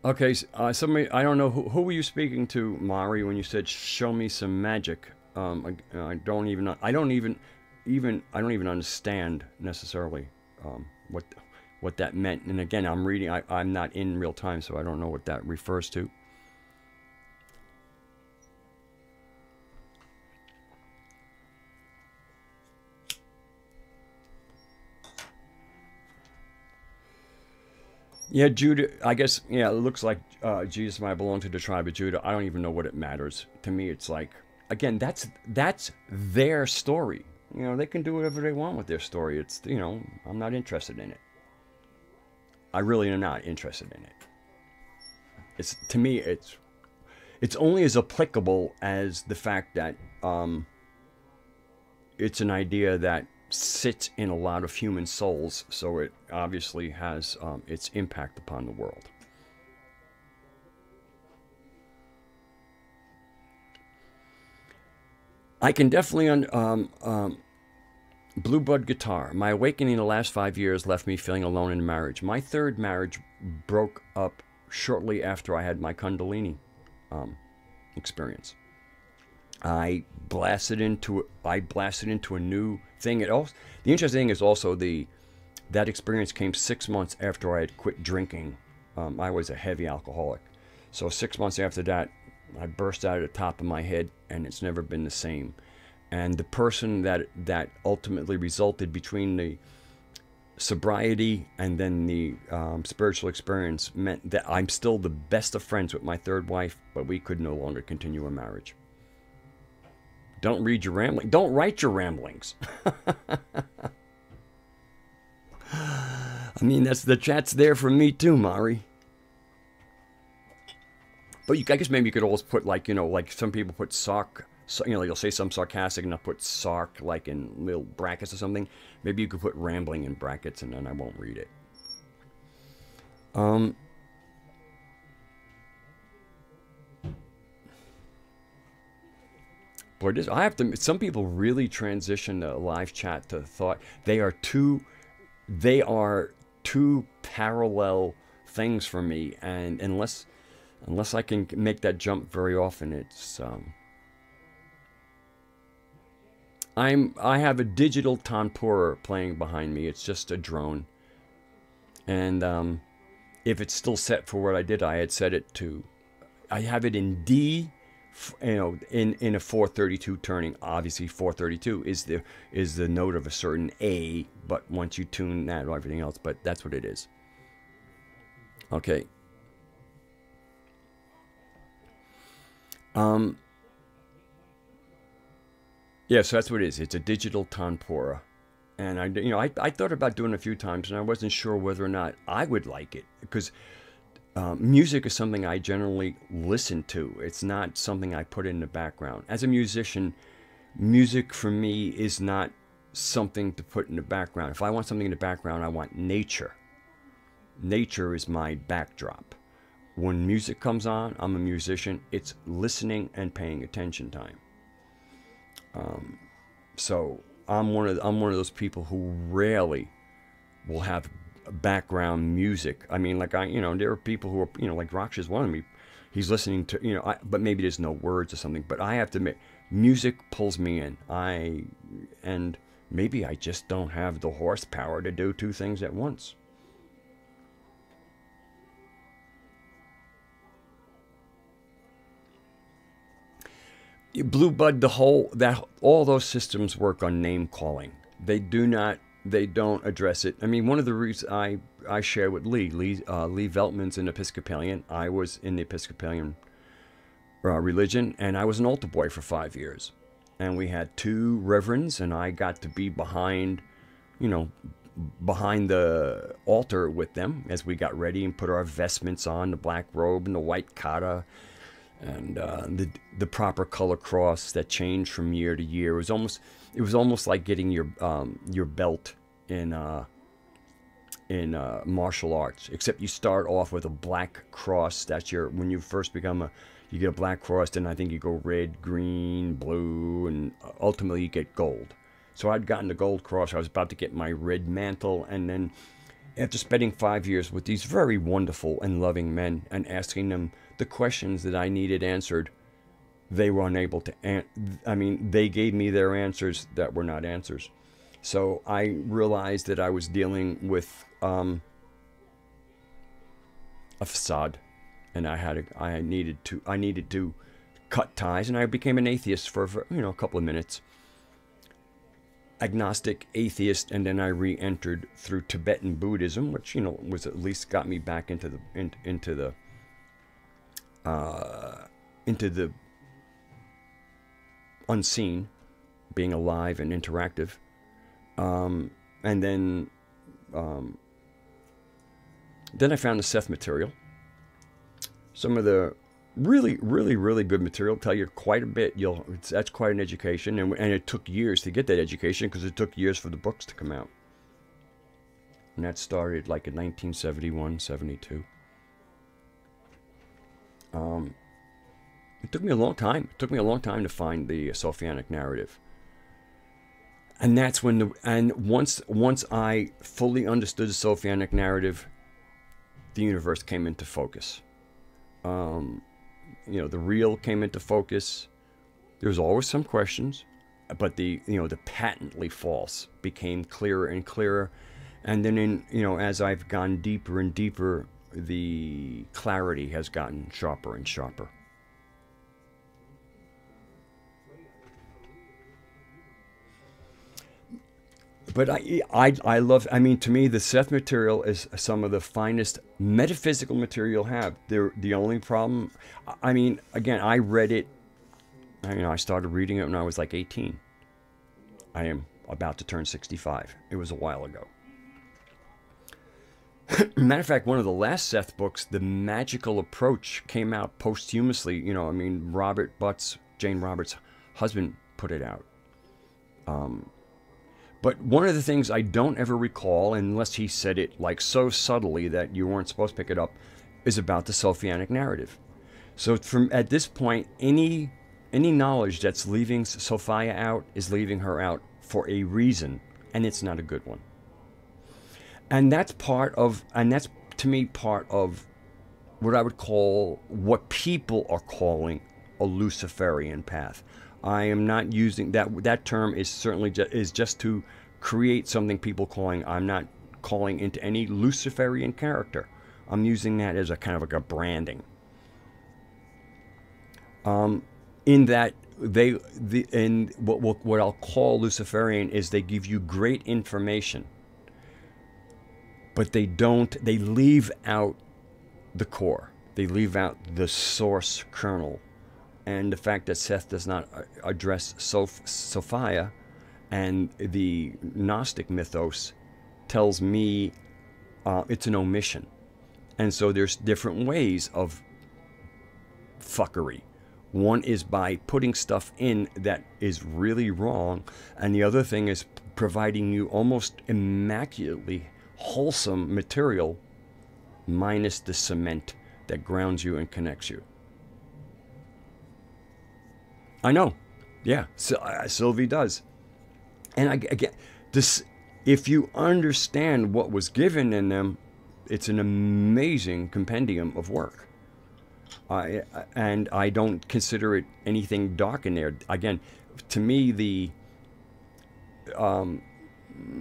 okay, somebody, I don't know, who were you speaking to, Mari, when you said, show me some magic? I don't even understand necessarily what that meant. And again, I'm reading, I'm not in real time, so I don't know what that refers to. Yeah, Judah, I guess, yeah, it looks like Jesus might belong to the tribe of Judah. I don't even know what it matters. To me, it's like, again, that's their story. You know, they can do whatever they want with their story. It's, you know, I'm not interested in it. I really am not interested in it. It's, to me, it's only as applicable as the fact that it's an idea that sits in a lot of human souls, so it obviously has its impact upon the world. I can definitely Blue Bud Guitar. My awakening in the last 5 years left me feeling alone in marriage. My third marriage broke up shortly after I had my Kundalini experience. I blasted into a new thing. The interesting thing is also that experience came 6 months after I had quit drinking. I was a heavy alcoholic. So 6 months after that, I burst out of the top of my head, and it's never been the same. And the person that ultimately resulted between the sobriety and then the spiritual experience meant that I'm still the best of friends with my third wife, but we could no longer continue a marriage. Don't read your rambling. Don't write your ramblings. mean, that's the chat's there for me too, Mari. But I guess maybe you could always put like, you know, like some people put sarc, you know, you'll say some sarcastic and they'll put sarc like in little brackets or something. Maybe you could put rambling in brackets and then I won't read it. Boy, this, I have to, some people really transition the live chat to thought. They are two parallel things for me, and unless I can make that jump very often, it's I have a digital tanpura playing behind me. It's just a drone, and if it's still set for what I did, I had set it to, I have it in D, you know, in a 432 turning. Obviously 432 is the note of a certain A, but once you tune that or everything else, but that's what it is. Okay. Yeah, so that's what it is. It's a digital tanpura. And I thought about doing it a few times, and I wasn't sure whether or not I would like it, because music is something I generally listen to. It's not something I put in the background. As a musician, music for me is not something to put in the background. If I want something in the background, I want nature. Nature is my backdrop. When music comes on, I'm a musician. It's listening and paying attention time. So I'm one of those people who rarely will have background music. I mean, like there are people who are, like Raksha's one of me. He's listening to, but maybe there's no words or something. But I have to admit, music pulls me in. And maybe I just don't have the horsepower to do two things at once. Blue Bud, all those systems work on name calling. They don't address it. I mean, one of the reasons I share with Lee Veltman's an Episcopalian. I was in the Episcopalian religion, and I was an altar boy for 5 years. And we had two reverends, and I got to be behind the altar with them as we got ready and put our vestments on, the black robe and the white kata, and the proper color cross that changed from year to year. It was almost like getting your belt in martial arts, except you start off with a black cross. That's when you first become you get a black cross, then I think you go red, green, blue, and ultimately you get gold. So I'd gotten the gold cross. I was about to get my red mantle, and then after spending 5 years with these very wonderful and loving men and asking them the questions that I needed answered, they were unable to they gave me their answers that were not answers. So I realized that I was dealing with a facade, and I needed to cut ties, and I became an atheist for a couple of minutes. Agnostic, atheist, and then I re-entered through Tibetan Buddhism, which was at least got me back into the unseen, being alive and interactive, and then I found the Seth material. Some of the really, really, really good material. Tell you quite a bit. That's quite an education, and it took years to get that education because it took years for the books to come out. And that started like in 1971, 72. It took me a long time. It took me a long time to find the Sophianic narrative. And that's when once I fully understood the Sophianic narrative, the universe came into focus. The real came into focus. There's always some questions, but the patently false became clearer and clearer. And then as I've gone deeper and deeper, the clarity has gotten sharper and sharper. But I love, to me, the Seth material is some of the finest metaphysical material you'll have. The only problem, again, I read it, I started reading it when I was like 18. I am about to turn 65. It was a while ago. Matter of fact, one of the last Seth books, The Magical Approach, came out posthumously. You know, I mean, Robert Butts, Jane Roberts' husband, put it out. But one of the things I don't ever recall, unless he said it like so subtly that you weren't supposed to pick it up, is about the Sophianic narrative. So from at this point, any knowledge that's leaving Sophia out is leaving her out for a reason, and it's not a good one. And that's to me part of what I would call, what people are calling a Luciferian path. I am not using that term is certainly just to create something people calling. I'm not calling into any Luciferian character. I'm using that as a kind of like a branding. In that what I'll call Luciferian is they give you great information, but they leave out the core. They leave out the source kernel. And the fact that Seth does not address Sophia and the Gnostic mythos tells me it's an omission. And so there's different ways of fuckery. One is by putting stuff in that is really wrong, and the other thing is providing you almost immaculately wholesome material minus the cement that grounds you and connects you. I know. Yeah, Sylvie does. And again, if you understand what was given in them, it's an amazing compendium of work. And I don't consider it anything dark in there. Again, to me, the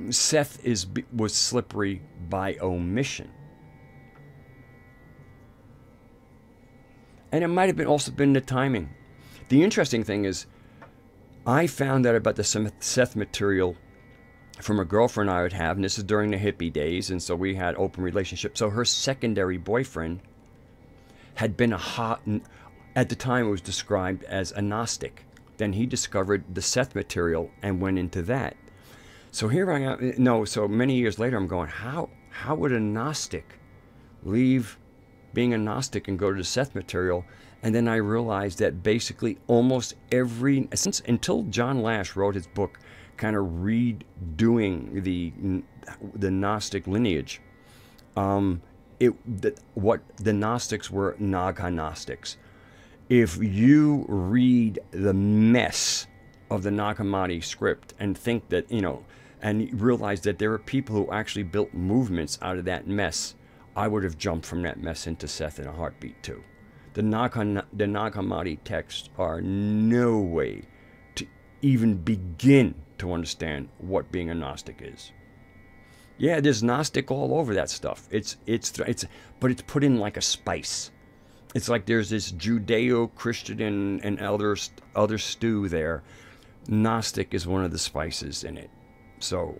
Seth was slippery by omission. And it might have also been the timing. The interesting thing is, I found out about the Seth material from a girlfriend I would have, and this is during the hippie days, and so we had open relationships. So her secondary boyfriend had been at the time it was described as a Gnostic. Then he discovered the Seth material and went into that. So here I am, so many years later I'm going, how would a Gnostic leave being a Gnostic and go to the Seth material? And then I realized that basically almost until John Lash wrote his book, kind of redoing the Gnostic lineage, what the Gnostics were Nag-Gnostics. If you read the mess of the Nag Hammadi script and think that, and realize that there are people who actually built movements out of that mess, I would have jumped from that mess into Seth in a heartbeat too. The Nag Hammadi texts are no way to even begin to understand what being a Gnostic is. Yeah, there's Gnostic all over that stuff. But it's put in like a spice. It's like there's this Judeo-Christian and other stew there. Gnostic is one of the spices in it. So,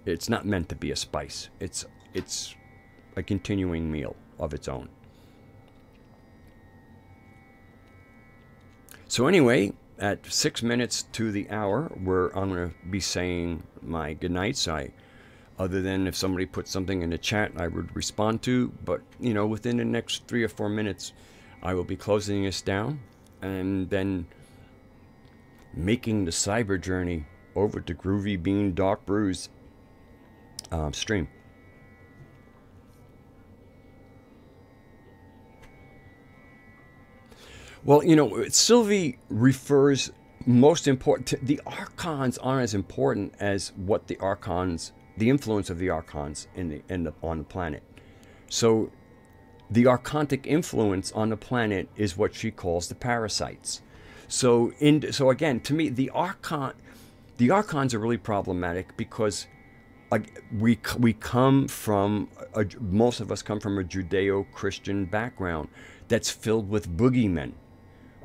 it's not meant to be a spice. It's a continuing meal of its own. So anyway, at 6 minutes to the hour, I'm going to be saying my goodnights. Other than if somebody put something in the chat, I would respond to. But, within the next 3 or 4 minutes, I will be closing this down and then making the cyber journey over to Groovy Bean Dark Brews stream. Well, Sylvie refers most important to the archons aren't as important as what the influence of the archons on the planet. So the archontic influence on the planet is what she calls the parasites. So again, to me, the archons are really problematic because we come from most of us come from a Judeo-Christian background that's filled with boogeymen.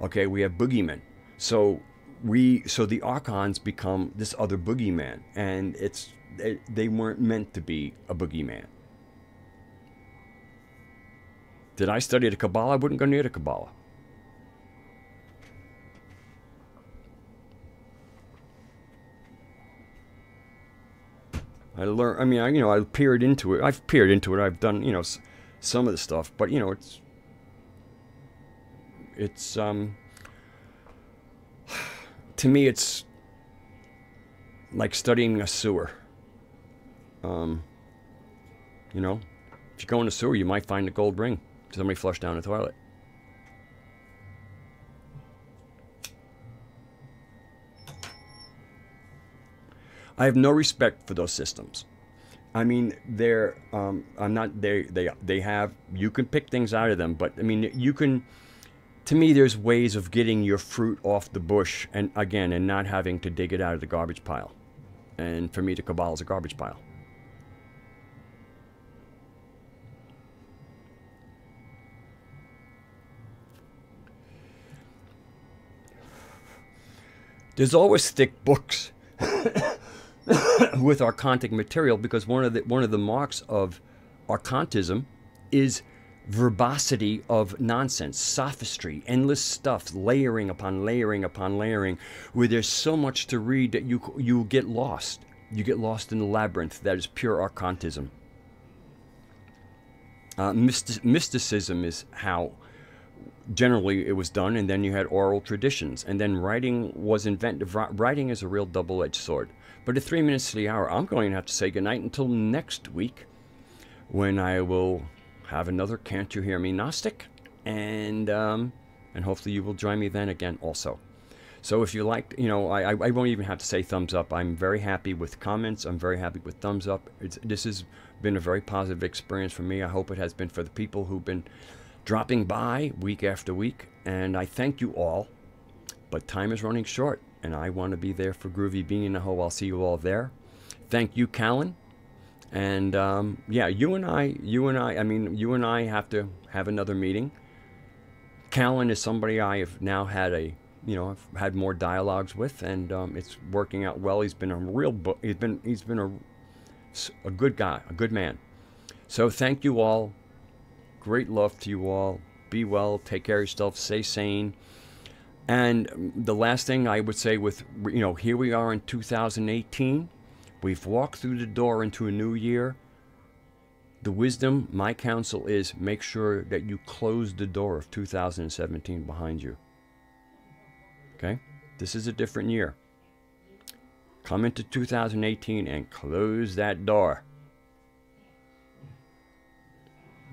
Okay, we have boogeymen. So the archons become this other boogeyman, and they weren't meant to be a boogeyman. Did I study the Kabbalah? I wouldn't go near the Kabbalah. I learned. I mean, I peered into it. I've peered into it. I've done, some of the stuff, but it's to me, it's like studying a sewer. If you go in a sewer, you might find a gold ring. Somebody flushed down the toilet. I have no respect for those systems. I mean, they're, I'm not, they have, you can pick things out of them, but I mean, you can, to me, there's ways of getting your fruit off the bush and not having to dig it out of the garbage pile. And for me, the Kabbalah is a garbage pile. There's always thick books with archontic material, because one of the marks of archontism is verbosity of nonsense, sophistry, endless stuff, layering upon layering upon layering, where there's so much to read that you get lost. You get lost in the labyrinth that is pure archontism. Mysticism is how generally it was done, and then you had oral traditions, and then writing was invented. Writing is a real double-edged sword. But at 3 minutes to the hour, I'm going to have to say goodnight until next week, when I will have another Can't You Hear Me Gnostic, and hopefully you will join me then again also. So if you liked, I won't even have to say thumbs up. I'm very happy with comments. I'm very happy with thumbs up. This has been a very positive experience for me. I hope it has been for the people who've been dropping by week after week, and I thank you all. But time is running short, and I want to be there for Groovy Bean. I hope I'll see you all there. Thank you, Callan. And yeah, you and I have to have another meeting. Callan is somebody I have now had I've had more dialogues with, and it's working out well. He's been a real, he's been a good guy, a good man. So thank you all. Great love to you all. Be well. Take care of yourself. Stay sane. And the last thing I would say with, here we are in 2018. We've walked through the door into a new year. The wisdom, my counsel is, make sure that you close the door of 2017 behind you. Okay? This is a different year. Come into 2018 and close that door.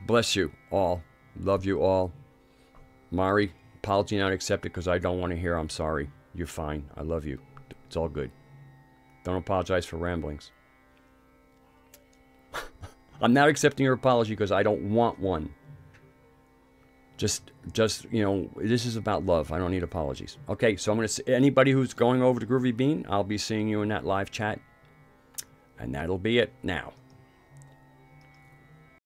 Bless you all. Love you all. Mari, apology not accepted, because I don't want to hear I'm sorry. You're fine. I love you. It's all good. Don't apologize for ramblings. I'm not accepting your apology because I don't want one. Just this is about love. I don't need apologies. Okay, so I'm going to say, anybody who's going over to Groovy Bean, I'll be seeing you in that live chat. And that'll be it now.